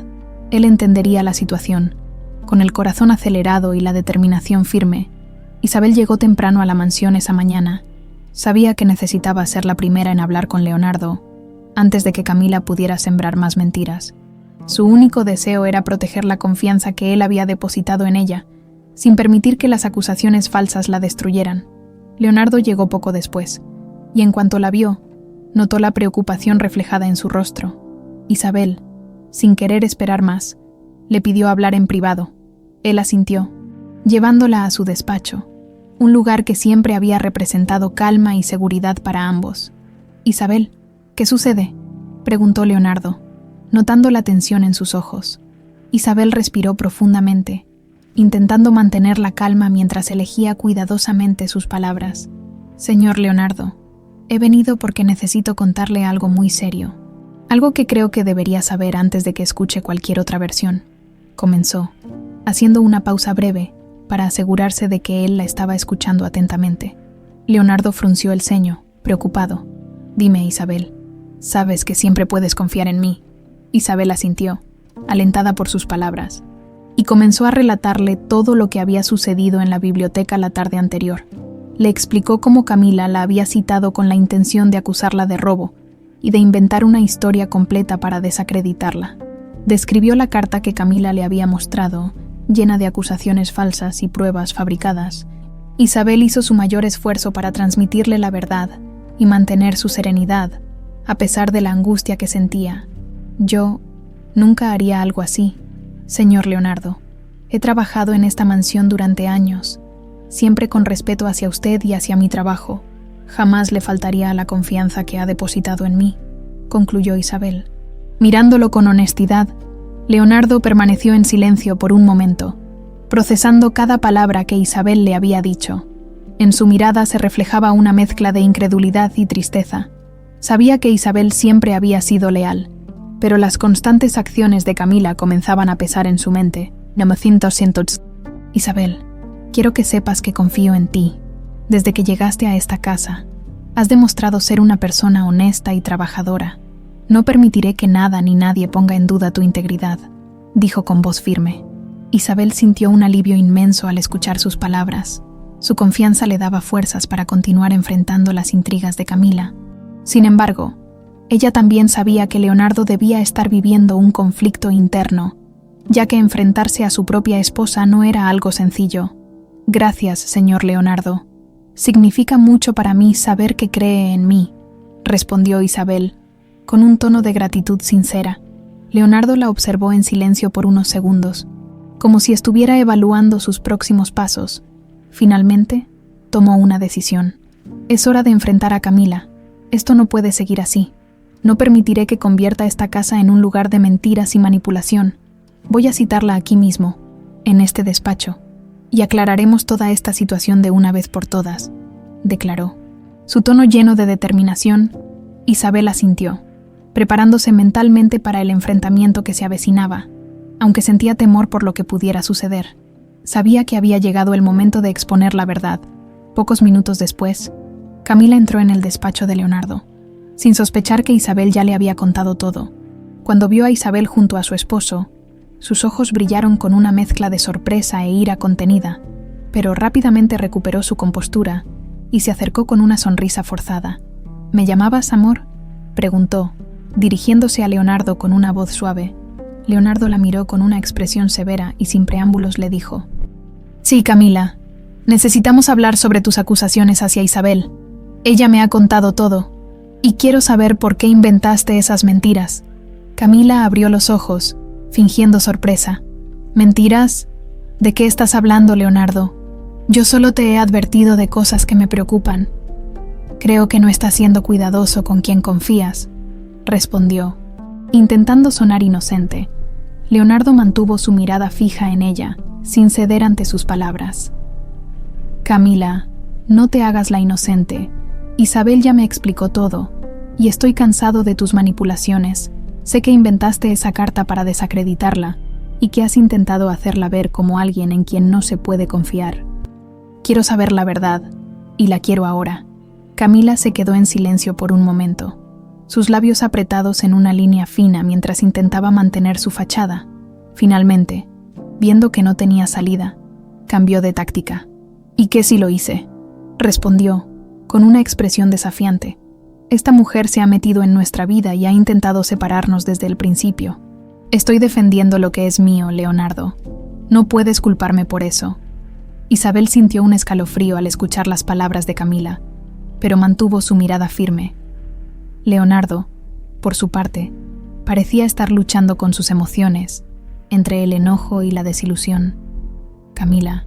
él entendería la situación. Con el corazón acelerado y la determinación firme, Isabel llegó temprano a la mansión esa mañana. Sabía que necesitaba ser la primera en hablar con Leonardo, antes de que Camila pudiera sembrar más mentiras. Su único deseo era proteger la confianza que él había depositado en ella, sin permitir que las acusaciones falsas la destruyeran. Leonardo llegó poco después, y en cuanto la vio, notó la preocupación reflejada en su rostro. Isabel, sin querer esperar más, le pidió hablar en privado. Él asintió, llevándola a su despacho. un lugar que siempre había representado calma y seguridad para ambos. «Isabel, ¿qué sucede?», preguntó Leonardo, notando la tensión en sus ojos. Isabel respiró profundamente, intentando mantener la calma mientras elegía cuidadosamente sus palabras. «Señor Leonardo, he venido porque necesito contarle algo muy serio. Algo que creo que debería saber antes de que escuche cualquier otra versión», comenzó, haciendo una pausa breve para asegurarse de que él la estaba escuchando atentamente. Leonardo frunció el ceño, preocupado. «Dime, Isabel, sabes que siempre puedes confiar en mí». Isabel asintió, alentada por sus palabras, y comenzó a relatarle todo lo que había sucedido en la biblioteca la tarde anterior. Le explicó cómo Camila la había citado con la intención de acusarla de robo y de inventar una historia completa para desacreditarla. Describió la carta que Camila le había mostrado, llena de acusaciones falsas y pruebas fabricadas. Isabel hizo su mayor esfuerzo para transmitirle la verdad y mantener su serenidad, a pesar de la angustia que sentía. «Yo nunca haría algo así, señor Leonardo. He trabajado en esta mansión durante años, siempre con respeto hacia usted y hacia mi trabajo. Jamás le faltaría a la confianza que ha depositado en mí», concluyó Isabel. Mirándolo con honestidad, Leonardo permaneció en silencio por un momento, procesando cada palabra que Isabel le había dicho. En su mirada se reflejaba una mezcla de incredulidad y tristeza. Sabía que Isabel siempre había sido leal, pero las constantes acciones de Camila comenzaban a pesar en su mente. «Isabel, quiero que sepas que confío en ti. Desde que llegaste a esta casa, has demostrado ser una persona honesta y trabajadora. No permitiré que nada ni nadie ponga en duda tu integridad», dijo con voz firme. Isabel sintió un alivio inmenso al escuchar sus palabras. Su confianza le daba fuerzas para continuar enfrentando las intrigas de Camila. Sin embargo, ella también sabía que Leonardo debía estar viviendo un conflicto interno, ya que enfrentarse a su propia esposa no era algo sencillo. «Gracias, señor Leonardo. Significa mucho para mí saber que cree en mí», respondió Isabel, con un tono de gratitud sincera. Leonardo la observó en silencio por unos segundos, como si estuviera evaluando sus próximos pasos. Finalmente, tomó una decisión. «Es hora de enfrentar a Camila. Esto no puede seguir así. No permitiré que convierta esta casa en un lugar de mentiras y manipulación. Voy a citarla aquí mismo, en este despacho, y aclararemos toda esta situación de una vez por todas», declaró. Su tono lleno de determinación, Isabel asintió, preparándose mentalmente para el enfrentamiento que se avecinaba, aunque sentía temor por lo que pudiera suceder. Sabía que había llegado el momento de exponer la verdad. Pocos minutos después, Camila entró en el despacho de Leonardo, sin sospechar que Isabel ya le había contado todo. Cuando vio a Isabel junto a su esposo, sus ojos brillaron con una mezcla de sorpresa e ira contenida, pero rápidamente recuperó su compostura y se acercó con una sonrisa forzada. «¿Me llamabas, amor?», preguntó, dirigiéndose a Leonardo con una voz suave. Leonardo la miró con una expresión severa y sin preámbulos le dijo: «Sí, Camila, necesitamos hablar sobre tus acusaciones hacia Isabel. Ella me ha contado todo, y quiero saber por qué inventaste esas mentiras». Camila abrió los ojos, fingiendo sorpresa. «¿Mentiras? ¿De qué estás hablando, Leonardo? Yo solo te he advertido de cosas que me preocupan. Creo que no estás siendo cuidadoso con quien confías», respondió, intentando sonar inocente. Leonardo mantuvo su mirada fija en ella, sin ceder ante sus palabras. «Camila, no te hagas la inocente. Isabel ya me explicó todo, y estoy cansado de tus manipulaciones. Sé que inventaste esa carta para desacreditarla, y que has intentado hacerla ver como alguien en quien no se puede confiar. Quiero saber la verdad, y la quiero ahora». Camila se quedó en silencio por un momento, sus labios apretados en una línea fina mientras intentaba mantener su fachada. Finalmente, viendo que no tenía salida, cambió de táctica. «¿Y qué si lo hice?», respondió, con una expresión desafiante. «Esta mujer se ha metido en nuestra vida y ha intentado separarnos desde el principio. Estoy defendiendo lo que es mío, Leonardo. No puedes culparme por eso». Isabel sintió un escalofrío al escuchar las palabras de Camila, pero mantuvo su mirada firme. Leonardo, por su parte, parecía estar luchando con sus emociones, entre el enojo y la desilusión. «Camila,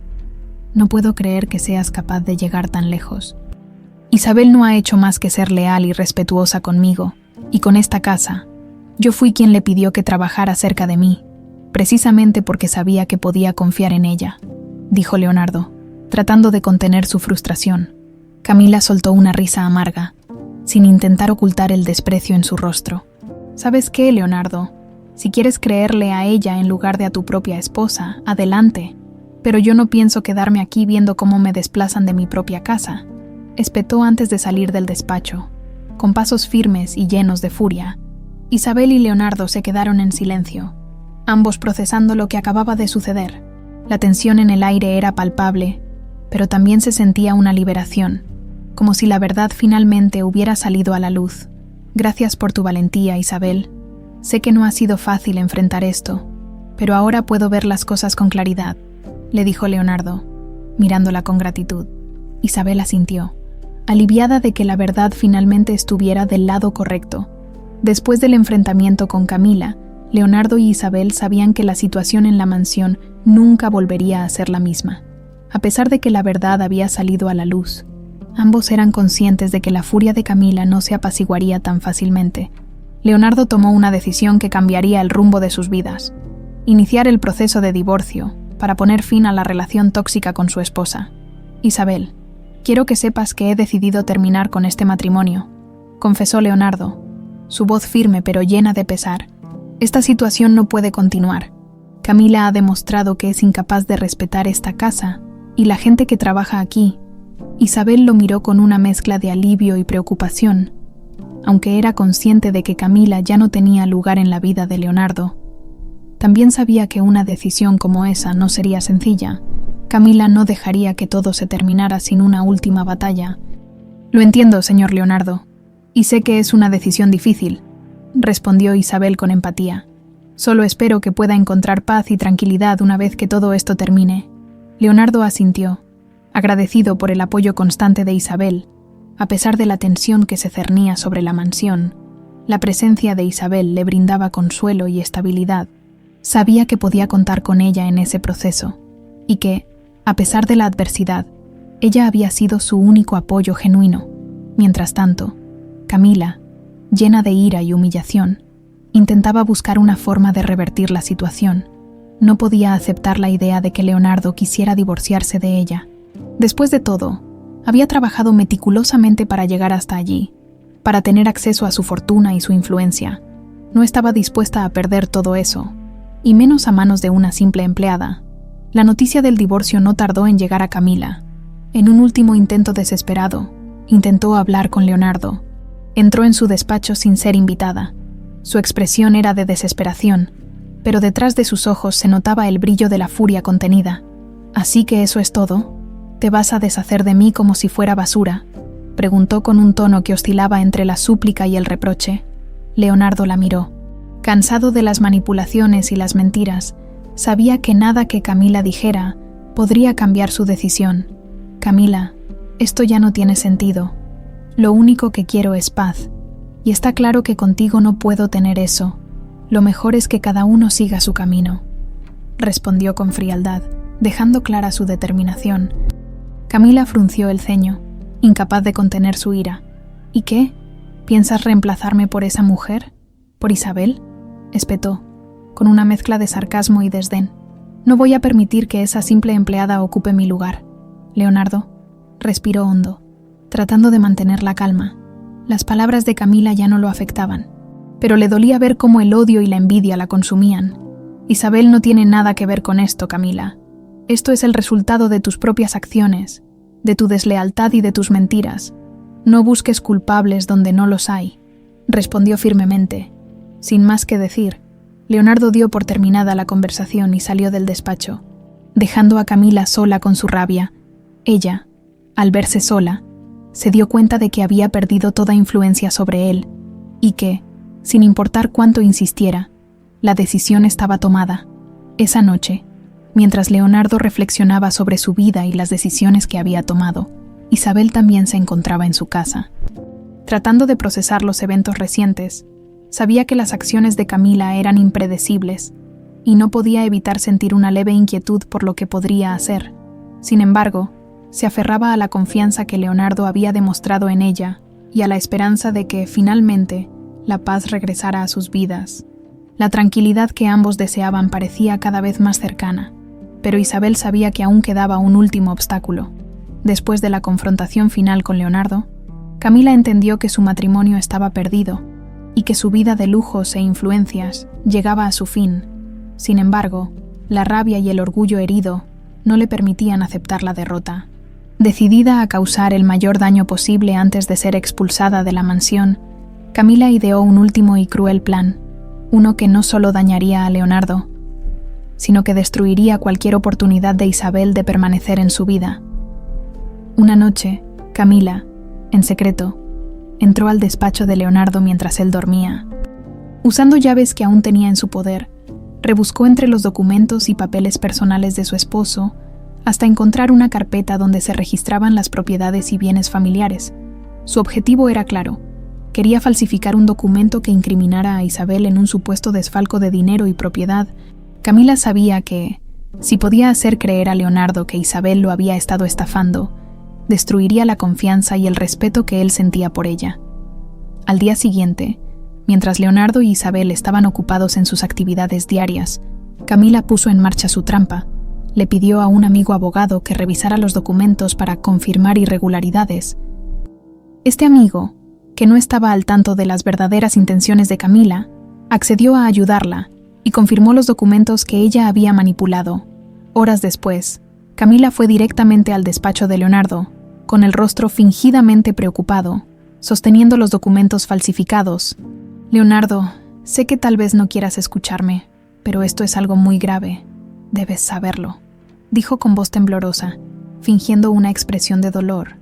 No puedo creer que seas capaz de llegar tan lejos. Isabel no ha hecho más que ser leal y respetuosa conmigo, y con esta casa. Yo fui quien le pidió que trabajara cerca de mí, precisamente porque sabía que podía confiar en ella, dijo Leonardo, tratando de contener su frustración. Camila soltó una risa amarga, sin intentar ocultar el desprecio en su rostro. ¿Sabes qué, Leonardo? Si quieres creerle a ella en lugar de a tu propia esposa, adelante. Pero yo no pienso quedarme aquí viendo cómo me desplazan de mi propia casa, espetó antes de salir del despacho. Con pasos firmes y llenos de furia, Isabel y Leonardo se quedaron en silencio, ambos procesando lo que acababa de suceder. La tensión en el aire era palpable, pero también se sentía una liberación, como si la verdad finalmente hubiera salido a la luz. Gracias por tu valentía, Isabel. Sé que no ha sido fácil enfrentar esto, pero ahora puedo ver las cosas con claridad, le dijo Leonardo, mirándola con gratitud. Isabel asintió, aliviada de que la verdad finalmente estuviera del lado correcto. Después del enfrentamiento con Camila, Leonardo y Isabel sabían que la situación en la mansión nunca volvería a ser la misma. A pesar de que la verdad había salido a la luz, ambos eran conscientes de que la furia de Camila no se apaciguaría tan fácilmente. Leonardo tomó una decisión que cambiaría el rumbo de sus vidas: iniciar el proceso de divorcio para poner fin a la relación tóxica con su esposa. Isabel, quiero que sepas que he decidido terminar con este matrimonio, confesó Leonardo, su voz firme pero llena de pesar. Esta situación no puede continuar. Camila ha demostrado que es incapaz de respetar esta casa y la gente que trabaja aquí. Isabel lo miró con una mezcla de alivio y preocupación. Aunque era consciente de que Camila ya no tenía lugar en la vida de Leonardo, también sabía que una decisión como esa no sería sencilla. Camila no dejaría que todo se terminara sin una última batalla. Lo entiendo, señor Leonardo, y sé que es una decisión difícil, respondió Isabel con empatía. Solo espero que pueda encontrar paz y tranquilidad una vez que todo esto termine. Leonardo asintió, agradecido por el apoyo constante de Isabel. A pesar de la tensión que se cernía sobre la mansión, la presencia de Isabel le brindaba consuelo y estabilidad. Sabía que podía contar con ella en ese proceso, y que, a pesar de la adversidad, ella había sido su único apoyo genuino. Mientras tanto, Camila, llena de ira y humillación, intentaba buscar una forma de revertir la situación. No podía aceptar la idea de que Leonardo quisiera divorciarse de ella. Después de todo, había trabajado meticulosamente para llegar hasta allí, para tener acceso a su fortuna y su influencia. No estaba dispuesta a perder todo eso, y menos a manos de una simple empleada. La noticia del divorcio no tardó en llegar a Camila. En un último intento desesperado, intentó hablar con Leonardo. Entró en su despacho sin ser invitada. Su expresión era de desesperación, pero detrás de sus ojos se notaba el brillo de la furia contenida. ¿Así que eso es todo? ¿Te vas a deshacer de mí como si fuera basura?, preguntó con un tono que oscilaba entre la súplica y el reproche. Leonardo la miró. Cansado de las manipulaciones y las mentiras, sabía que nada que Camila dijera podría cambiar su decisión. Camila, esto ya no tiene sentido. Lo único que quiero es paz, y está claro que contigo no puedo tener eso. Lo mejor es que cada uno siga su camino, respondió con frialdad, dejando clara su determinación. Camila frunció el ceño, incapaz de contener su ira. ¿Y qué? ¿Piensas reemplazarme por esa mujer? ¿Por Isabel?, espetó, con una mezcla de sarcasmo y desdén. No voy a permitir que esa simple empleada ocupe mi lugar. Leonardo respiró hondo, tratando de mantener la calma. Las palabras de Camila ya no lo afectaban, pero le dolía ver cómo el odio y la envidia la consumían. Isabel no tiene nada que ver con esto, Camila. Esto es el resultado de tus propias acciones, de tu deslealtad y de tus mentiras. No busques culpables donde no los hay, respondió firmemente. Sin más que decir, Leonardo dio por terminada la conversación y salió del despacho, dejando a Camila sola con su rabia. Ella, al verse sola, se dio cuenta de que había perdido toda influencia sobre él, y que, sin importar cuánto insistiera, la decisión estaba tomada. Esa noche, mientras Leonardo reflexionaba sobre su vida y las decisiones que había tomado, Isabel también se encontraba en su casa. Tratando de procesar los eventos recientes, sabía que las acciones de Camila eran impredecibles, y no podía evitar sentir una leve inquietud por lo que podría hacer. Sin embargo, se aferraba a la confianza que Leonardo había demostrado en ella y a la esperanza de que, finalmente, la paz regresara a sus vidas. La tranquilidad que ambos deseaban parecía cada vez más cercana, pero Isabel sabía que aún quedaba un último obstáculo. Después de la confrontación final con Leonardo, Camila entendió que su matrimonio estaba perdido y que su vida de lujos e influencias llegaba a su fin. Sin embargo, la rabia y el orgullo herido no le permitían aceptar la derrota. Decidida a causar el mayor daño posible antes de ser expulsada de la mansión, Camila ideó un último y cruel plan, uno que no solo dañaría a Leonardo, sino que destruiría cualquier oportunidad de Isabel de permanecer en su vida. Una noche, Camila, en secreto, entró al despacho de Leonardo mientras él dormía. Usando llaves que aún tenía en su poder, rebuscó entre los documentos y papeles personales de su esposo hasta encontrar una carpeta donde se registraban las propiedades y bienes familiares. Su objetivo era claro: quería falsificar un documento que incriminara a Isabel en un supuesto desfalco de dinero y propiedad. Camila sabía que, si podía hacer creer a Leonardo que Isabel lo había estado estafando, destruiría la confianza y el respeto que él sentía por ella. Al día siguiente, mientras Leonardo y Isabel estaban ocupados en sus actividades diarias, Camila puso en marcha su trampa. Le pidió a un amigo abogado que revisara los documentos para confirmar irregularidades. Este amigo, que no estaba al tanto de las verdaderas intenciones de Camila, accedió a ayudarla y confirmó los documentos que ella había manipulado. Horas después, Camila fue directamente al despacho de Leonardo, con el rostro fingidamente preocupado, sosteniendo los documentos falsificados. «Leonardo, sé que tal vez no quieras escucharme, pero esto es algo muy grave. Debes saberlo», dijo con voz temblorosa, fingiendo una expresión de dolor.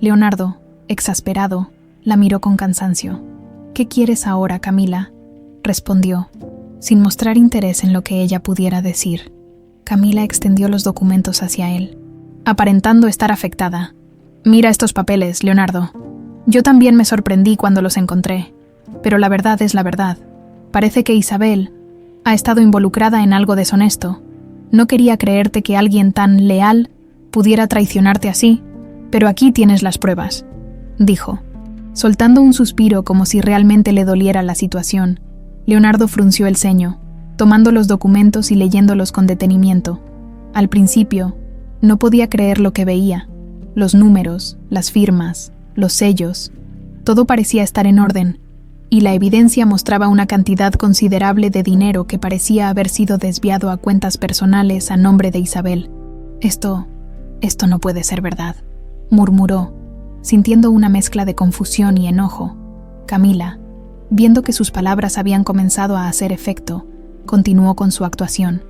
Leonardo, exasperado, la miró con cansancio. «¿Qué quieres ahora, Camila?», respondió, sin mostrar interés en lo que ella pudiera decir. Camila extendió los documentos hacia él, aparentando estar afectada. «Mira estos papeles, Leonardo. Yo también me sorprendí cuando los encontré, pero la verdad es la verdad. Parece que Isabel ha estado involucrada en algo deshonesto. No quería creerte que alguien tan leal pudiera traicionarte así, pero aquí tienes las pruebas», dijo. Soltando un suspiro como si realmente le doliera la situación, Leonardo frunció el ceño, tomando los documentos y leyéndolos con detenimiento. Al principio, no podía creer lo que veía. Los números, las firmas, los sellos, todo parecía estar en orden, y la evidencia mostraba una cantidad considerable de dinero que parecía haber sido desviado a cuentas personales a nombre de Isabel. Esto no puede ser verdad», murmuró, sintiendo una mezcla de confusión y enojo. Camila, viendo que sus palabras habían comenzado a hacer efecto, continuó con su actuación.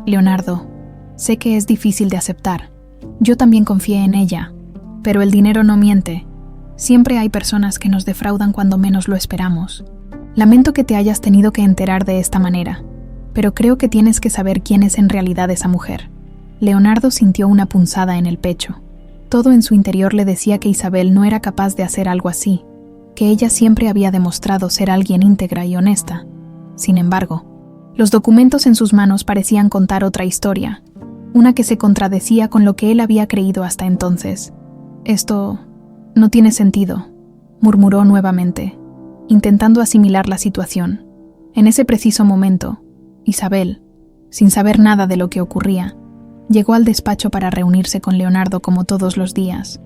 «Leonardo, sé que es difícil de aceptar. Yo también confié en ella, pero el dinero no miente. Siempre hay personas que nos defraudan cuando menos lo esperamos. Lamento que te hayas tenido que enterar de esta manera, pero creo que tienes que saber quién es en realidad esa mujer». Leonardo sintió una punzada en el pecho. Todo en su interior le decía que Isabel no era capaz de hacer algo así, que ella siempre había demostrado ser alguien íntegra y honesta. Sin embargo, los documentos en sus manos parecían contar otra historia, una que se contradecía con lo que él había creído hasta entonces. «Esto no tiene sentido», murmuró nuevamente, intentando asimilar la situación. En ese preciso momento, Isabel, sin saber nada de lo que ocurría, llegó al despacho para reunirse con Leonardo como todos los días.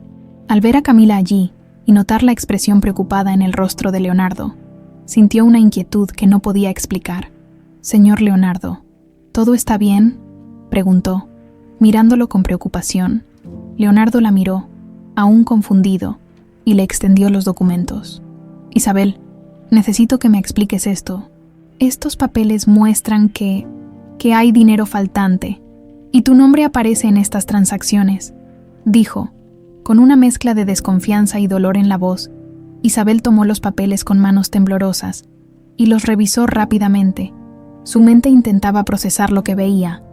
Al ver a Camila allí y notar la expresión preocupada en el rostro de Leonardo, sintió una inquietud que no podía explicar. «Señor Leonardo, ¿todo está bien?», preguntó, mirándolo con preocupación. Leonardo la miró, aún confundido, y le extendió los documentos. «Isabel, necesito que me expliques esto. Estos papeles muestran que hay dinero faltante, y tu nombre aparece en estas transacciones», dijo, con una mezcla de desconfianza y dolor en la voz. Isabel tomó los papeles con manos temblorosas y los revisó rápidamente. Su mente intentaba procesar lo que veía,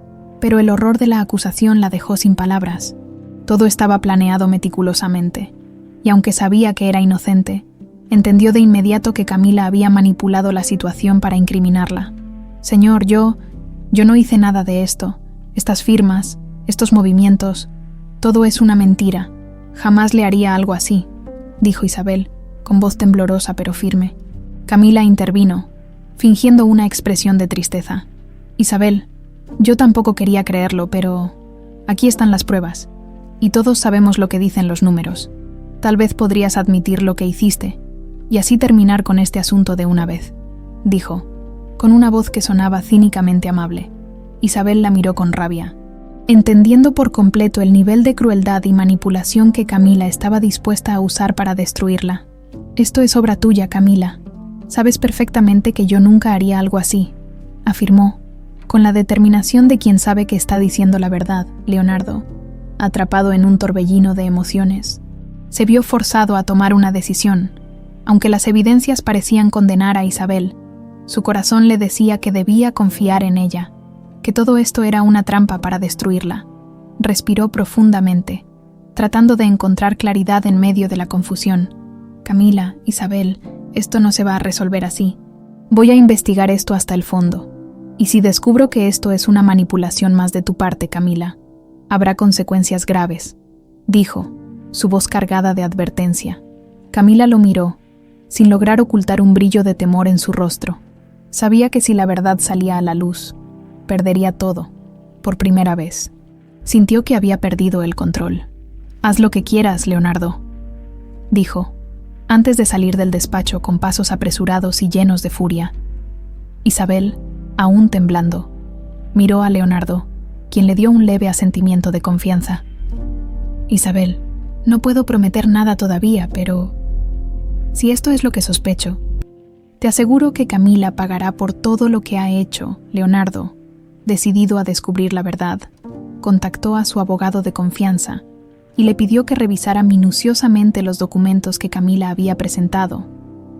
pero el horror de la acusación la dejó sin palabras. Todo estaba planeado meticulosamente, y aunque sabía que era inocente, entendió de inmediato que Camila había manipulado la situación para incriminarla. «Señor, yo no hice nada de esto. Estas firmas, estos movimientos, Todo es una mentira. Jamás le haría algo así, dijo Isabel, con voz temblorosa pero firme. Camila intervino, fingiendo una expresión de tristeza. Isabel, yo tampoco quería creerlo, pero aquí están las pruebas, y todos sabemos lo que dicen los números. Tal vez podrías admitir lo que hiciste, y así terminar con este asunto de una vez, dijo, con una voz que sonaba cínicamente amable. Isabel la miró con rabia, entendiendo por completo el nivel de crueldad y manipulación que Camila estaba dispuesta a usar para destruirla. Esto es obra tuya, Camila. Sabes perfectamente que yo nunca haría algo así, afirmó, con la determinación de quien sabe que está diciendo la verdad. Leonardo, atrapado en un torbellino de emociones, se vio forzado a tomar una decisión. Aunque las evidencias parecían condenar a Isabel, su corazón le decía que debía confiar en ella, que todo esto era una trampa para destruirla. Respiró profundamente, tratando de encontrar claridad en medio de la confusión. Camila, Isabel, esto no se va a resolver así. Voy a investigar esto hasta el fondo. Y si descubro que esto es una manipulación más de tu parte, Camila, habrá consecuencias graves, dijo, su voz cargada de advertencia. Camila lo miró, sin lograr ocultar un brillo de temor en su rostro. Sabía que si la verdad salía a la luz, perdería todo, por primera vez. Sintió que había perdido el control. Haz lo que quieras, Leonardo, dijo, antes de salir del despacho con pasos apresurados y llenos de furia. Isabel, aún temblando, miró a Leonardo, quien le dio un leve asentimiento de confianza. Isabel, no puedo prometer nada todavía, pero si esto es lo que sospecho, te aseguro que Camila pagará por todo lo que ha hecho. Leonardo, decidido a descubrir la verdad, contactó a su abogado de confianza y le pidió que revisara minuciosamente los documentos que Camila había presentado.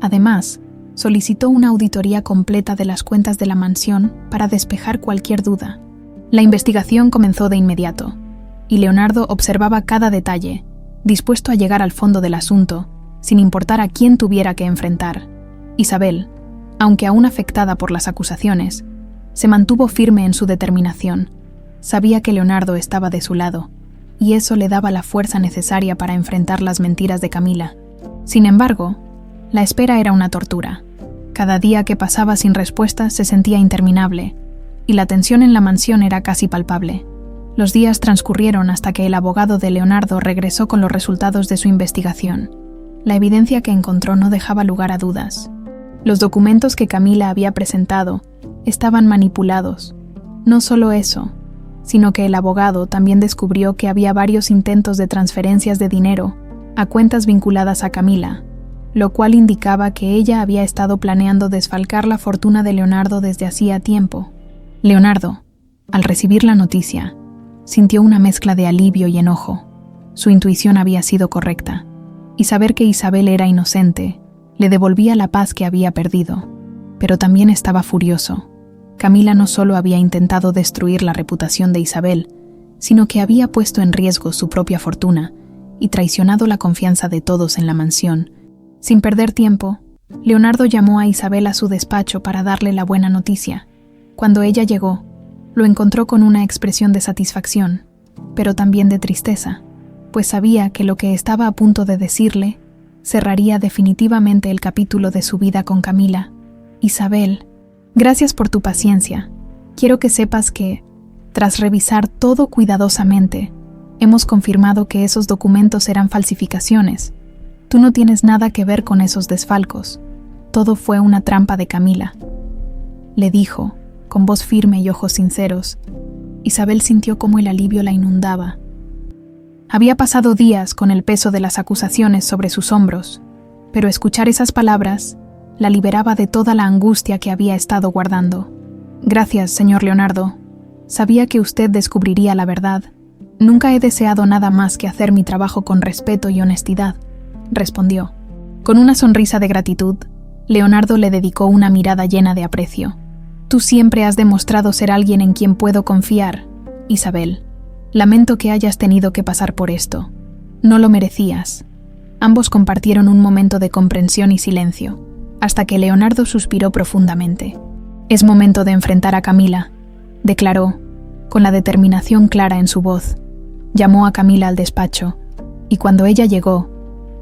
Además, solicitó una auditoría completa de las cuentas de la mansión para despejar cualquier duda. La investigación comenzó de inmediato, y Leonardo observaba cada detalle, dispuesto a llegar al fondo del asunto, sin importar a quién tuviera que enfrentar. Isabel, aunque aún afectada por las acusaciones, se mantuvo firme en su determinación. Sabía que Leonardo estaba de su lado, y eso le daba la fuerza necesaria para enfrentar las mentiras de Camila. Sin embargo, la espera era una tortura. Cada día que pasaba sin respuesta se sentía interminable, y la tensión en la mansión era casi palpable. Los días transcurrieron hasta que el abogado de Leonardo regresó con los resultados de su investigación. La evidencia que encontró no dejaba lugar a dudas. Los documentos que Camila había presentado estaban manipulados. No solo eso, sino que el abogado también descubrió que había varios intentos de transferencias de dinero a cuentas vinculadas a Camila, lo cual indicaba que ella había estado planeando desfalcar la fortuna de Leonardo desde hacía tiempo. Leonardo, al recibir la noticia, sintió una mezcla de alivio y enojo. Su intuición había sido correcta, y saber que Isabel era inocente le devolvía la paz que había perdido, pero también estaba furioso. Camila no solo había intentado destruir la reputación de Isabel, sino que había puesto en riesgo su propia fortuna y traicionado la confianza de todos en la mansión. Sin perder tiempo, Leonardo llamó a Isabel a su despacho para darle la buena noticia. Cuando ella llegó, lo encontró con una expresión de satisfacción, pero también de tristeza, pues sabía que lo que estaba a punto de decirle cerraría definitivamente el capítulo de su vida con Camila. Isabel, gracias por tu paciencia. Quiero que sepas que, tras revisar todo cuidadosamente, hemos confirmado que esos documentos eran falsificaciones. Tú no tienes nada que ver con esos desfalcos. Todo fue una trampa de Camila, le dijo, con voz firme y ojos sinceros. Isabel sintió cómo el alivio la inundaba. Había pasado días con el peso de las acusaciones sobre sus hombros, pero escuchar esas palabras la liberaba de toda la angustia que había estado guardando. Gracias, señor Leonardo. Sabía que usted descubriría la verdad. Nunca he deseado nada más que hacer mi trabajo con respeto y honestidad, respondió. Con una sonrisa de gratitud, Leonardo le dedicó una mirada llena de aprecio. Tú siempre has demostrado ser alguien en quien puedo confiar, Isabel. Lamento que hayas tenido que pasar por esto. No lo merecías. Ambos compartieron un momento de comprensión y silencio, hasta que Leonardo suspiró profundamente. Es momento de enfrentar a Camila, declaró, con la determinación clara en su voz. Llamó a Camila al despacho, y cuando ella llegó,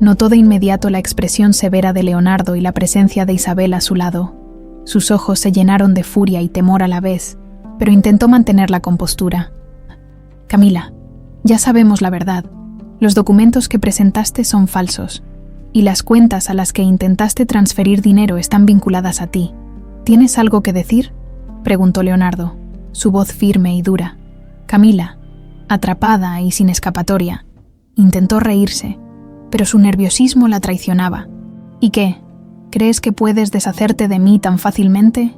notó de inmediato la expresión severa de Leonardo y la presencia de Isabel a su lado. Sus ojos se llenaron de furia y temor a la vez, pero intentó mantener la compostura. Camila, ya sabemos la verdad. Los documentos que presentaste son falsos, y las cuentas a las que intentaste transferir dinero están vinculadas a ti. ¿Tienes algo que decir?, preguntó Leonardo, su voz firme y dura. Camila, atrapada y sin escapatoria, intentó reírse, pero su nerviosismo la traicionaba. ¿Y qué? ¿Crees que puedes deshacerte de mí tan fácilmente?,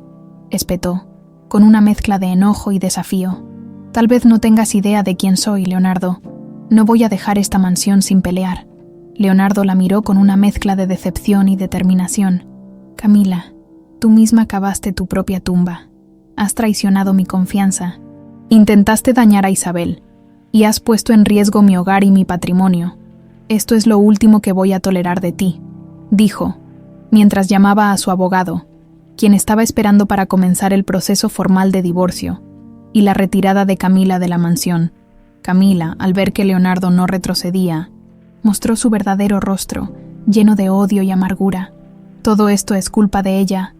espetó, con una mezcla de enojo y desafío. Tal vez no tengas idea de quién soy, Leonardo. No voy a dejar esta mansión sin pelear. Leonardo la miró con una mezcla de decepción y determinación. Camila, tú misma cavaste tu propia tumba. Has traicionado mi confianza. Intentaste dañar a Isabel, y has puesto en riesgo mi hogar y mi patrimonio. Esto es lo último que voy a tolerar de ti, dijo, mientras llamaba a su abogado, quien estaba esperando para comenzar el proceso formal de divorcio y la retirada de Camila de la mansión. Camila, al ver que Leonardo no retrocedía, mostró su verdadero rostro, lleno de odio y amargura. Todo esto es culpa de ella,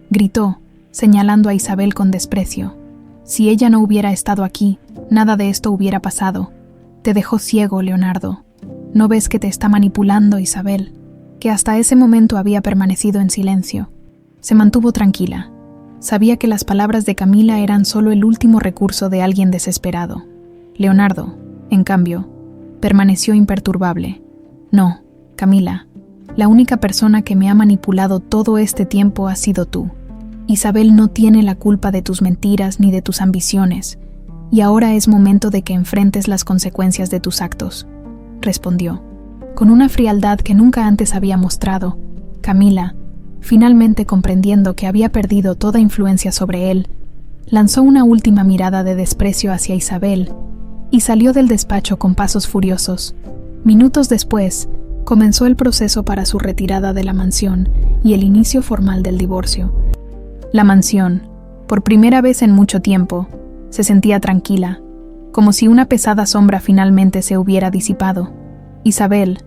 gritó, señalando a Isabel con desprecio. Si ella no hubiera estado aquí, nada de esto hubiera pasado. Te dejó ciego, Leonardo. ¿No ves que te está manipulando, Isabel?, que hasta ese momento había permanecido en silencio? Se mantuvo tranquila. Sabía que las palabras de Camila eran solo el último recurso de alguien desesperado. Leonardo, en cambio, permaneció imperturbable. No, Camila, la única persona que me ha manipulado todo este tiempo ha sido tú. Isabel no tiene la culpa de tus mentiras ni de tus ambiciones, y ahora es momento de que enfrentes las consecuencias de tus actos, respondió. Con una frialdad que nunca antes había mostrado, Camila, finalmente comprendiendo que había perdido toda influencia sobre él, lanzó una última mirada de desprecio hacia Isabel y salió del despacho con pasos furiosos. Minutos después, comenzó el proceso para su retirada de la mansión y el inicio formal del divorcio. La mansión, por primera vez en mucho tiempo, se sentía tranquila, como si una pesada sombra finalmente se hubiera disipado. Isabel,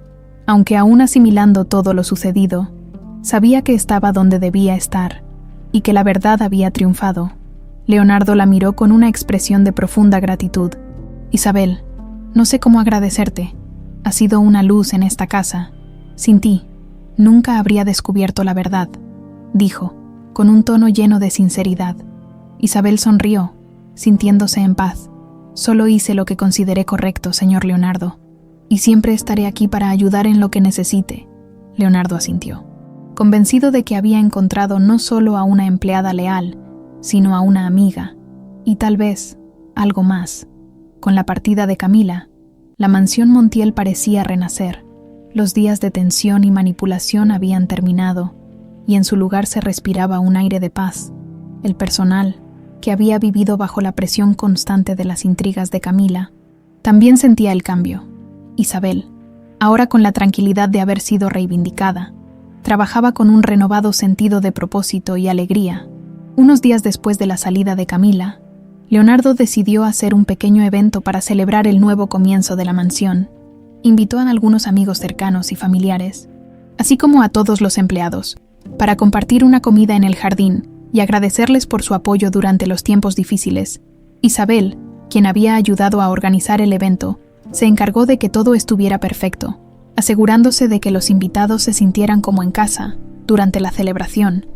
aunque aún asimilando todo lo sucedido, sabía que estaba donde debía estar y que la verdad había triunfado. Leonardo la miró con una expresión de profunda gratitud. Isabel, no sé cómo agradecerte. Has sido una luz en esta casa. Sin ti, nunca habría descubierto la verdad, dijo, con un tono lleno de sinceridad. Isabel sonrió, sintiéndose en paz. Solo hice lo que consideré correcto, señor Leonardo, y siempre estaré aquí para ayudar en lo que necesite. Leonardo asintió, convencido de que había encontrado no solo a una empleada leal, sino a una amiga, y tal vez algo más. Con la partida de Camila, la mansión Montiel parecía renacer. Los días de tensión y manipulación habían terminado, y en su lugar se respiraba un aire de paz. El personal, que había vivido bajo la presión constante de las intrigas de Camila, también sentía el cambio. Isabel, ahora con la tranquilidad de haber sido reivindicada, trabajaba con un renovado sentido de propósito y alegría. Unos días después de la salida de Camila, Leonardo decidió hacer un pequeño evento para celebrar el nuevo comienzo de la mansión. Invitó a algunos amigos cercanos y familiares, así como a todos los empleados, para compartir una comida en el jardín y agradecerles por su apoyo durante los tiempos difíciles. Isabel, quien había ayudado a organizar el evento, se encargó de que todo estuviera perfecto, asegurándose de que los invitados se sintieran como en casa durante la celebración.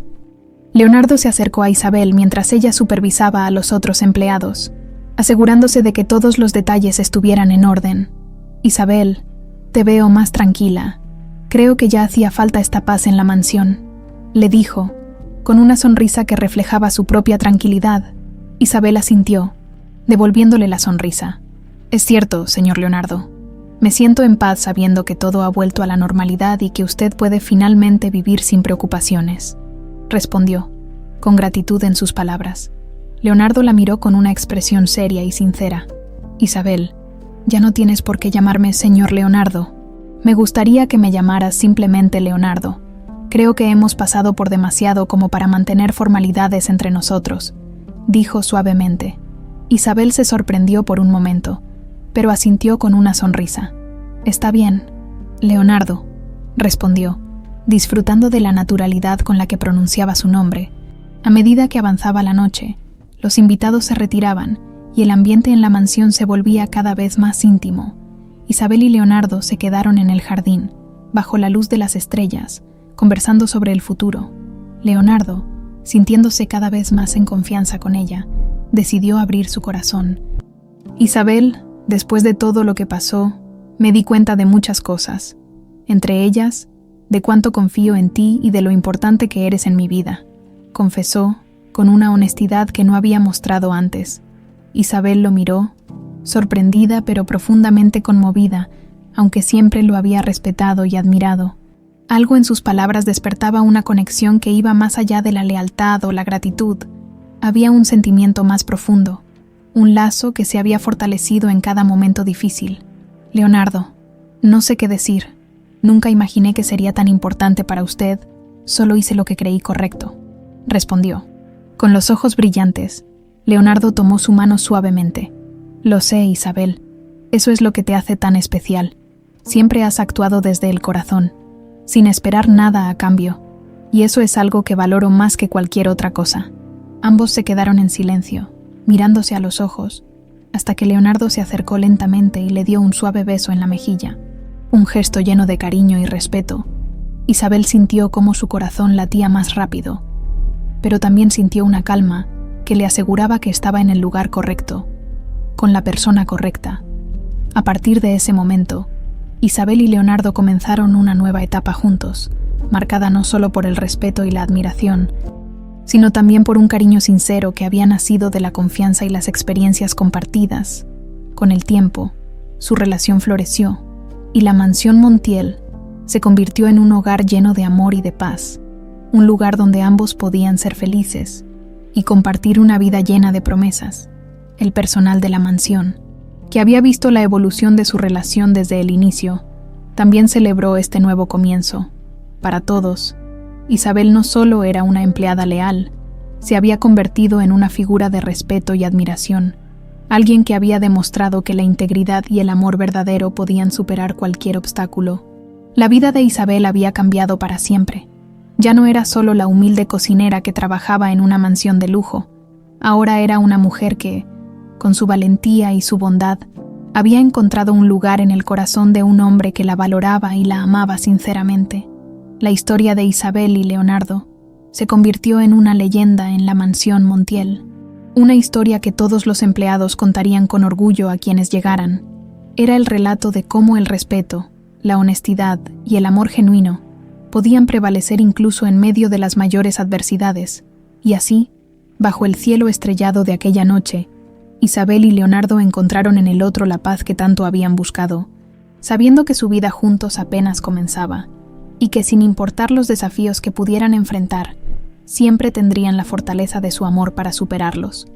Leonardo se acercó a Isabel mientras ella supervisaba a los otros empleados, asegurándose de que todos los detalles estuvieran en orden. Isabel, te veo más tranquila. Creo que ya hacía falta esta paz en la mansión, le dijo, con una sonrisa que reflejaba su propia tranquilidad. Isabel asintió, devolviéndole la sonrisa. Es cierto, señor Leonardo. Me siento en paz sabiendo que todo ha vuelto a la normalidad y que usted puede finalmente vivir sin preocupaciones, respondió, con gratitud en sus palabras. Leonardo la miró con una expresión seria y sincera. Isabel, ya no tienes por qué llamarme señor Leonardo. Me gustaría que me llamaras simplemente Leonardo. Creo que hemos pasado por demasiado como para mantener formalidades entre nosotros, dijo suavemente. Isabel se sorprendió por un momento, pero asintió con una sonrisa. «Está bien, Leonardo», respondió, disfrutando de la naturalidad con la que pronunciaba su nombre. A medida que avanzaba la noche, los invitados se retiraban y el ambiente en la mansión se volvía cada vez más íntimo. Isabel y Leonardo se quedaron en el jardín, bajo la luz de las estrellas, conversando sobre el futuro. Leonardo, sintiéndose cada vez más en confianza con ella, decidió abrir su corazón. «Isabel, después de todo lo que pasó, me di cuenta de muchas cosas, entre ellas, de cuánto confío en ti y de lo importante que eres en mi vida», confesó, con una honestidad que no había mostrado antes. Isabel lo miró, sorprendida pero profundamente conmovida, aunque siempre lo había respetado y admirado. Algo en sus palabras despertaba una conexión que iba más allá de la lealtad o la gratitud. Había un sentimiento más profundo, un lazo que se había fortalecido en cada momento difícil. «Leonardo, no sé qué decir. Nunca imaginé que sería tan importante para usted. Solo hice lo que creí correcto», respondió. Con los ojos brillantes, Leonardo tomó su mano suavemente. «Lo sé, Isabel. Eso es lo que te hace tan especial. Siempre has actuado desde el corazón, sin esperar nada a cambio, y eso es algo que valoro más que cualquier otra cosa». Ambos se quedaron en silencio, mirándose a los ojos, hasta que Leonardo se acercó lentamente y le dio un suave beso en la mejilla, un gesto lleno de cariño y respeto. Isabel sintió cómo su corazón latía más rápido, pero también sintió una calma que le aseguraba que estaba en el lugar correcto, con la persona correcta. A partir de ese momento, Isabel y Leonardo comenzaron una nueva etapa juntos, marcada no solo por el respeto y la admiración, sino también por un cariño sincero que había nacido de la confianza y las experiencias compartidas. Con el tiempo, su relación floreció, y la mansión Montiel se convirtió en un hogar lleno de amor y de paz, un lugar donde ambos podían ser felices y compartir una vida llena de promesas. El personal de la mansión, que había visto la evolución de su relación desde el inicio, también celebró este nuevo comienzo. Para todos, Isabel no solo era una empleada leal, se había convertido en una figura de respeto y admiración, alguien que había demostrado que la integridad y el amor verdadero podían superar cualquier obstáculo. La vida de Isabel había cambiado para siempre. Ya no era solo la humilde cocinera que trabajaba en una mansión de lujo, ahora era una mujer que, con su valentía y su bondad, había encontrado un lugar en el corazón de un hombre que la valoraba y la amaba sinceramente. La historia de Isabel y Leonardo se convirtió en una leyenda en la mansión Montiel, una historia que todos los empleados contarían con orgullo a quienes llegaran. Era el relato de cómo el respeto, la honestidad y el amor genuino podían prevalecer incluso en medio de las mayores adversidades, y así, bajo el cielo estrellado de aquella noche, Isabel y Leonardo encontraron en el otro la paz que tanto habían buscado, sabiendo que su vida juntos apenas comenzaba, y que sin importar los desafíos que pudieran enfrentar, siempre tendrían la fortaleza de su amor para superarlos.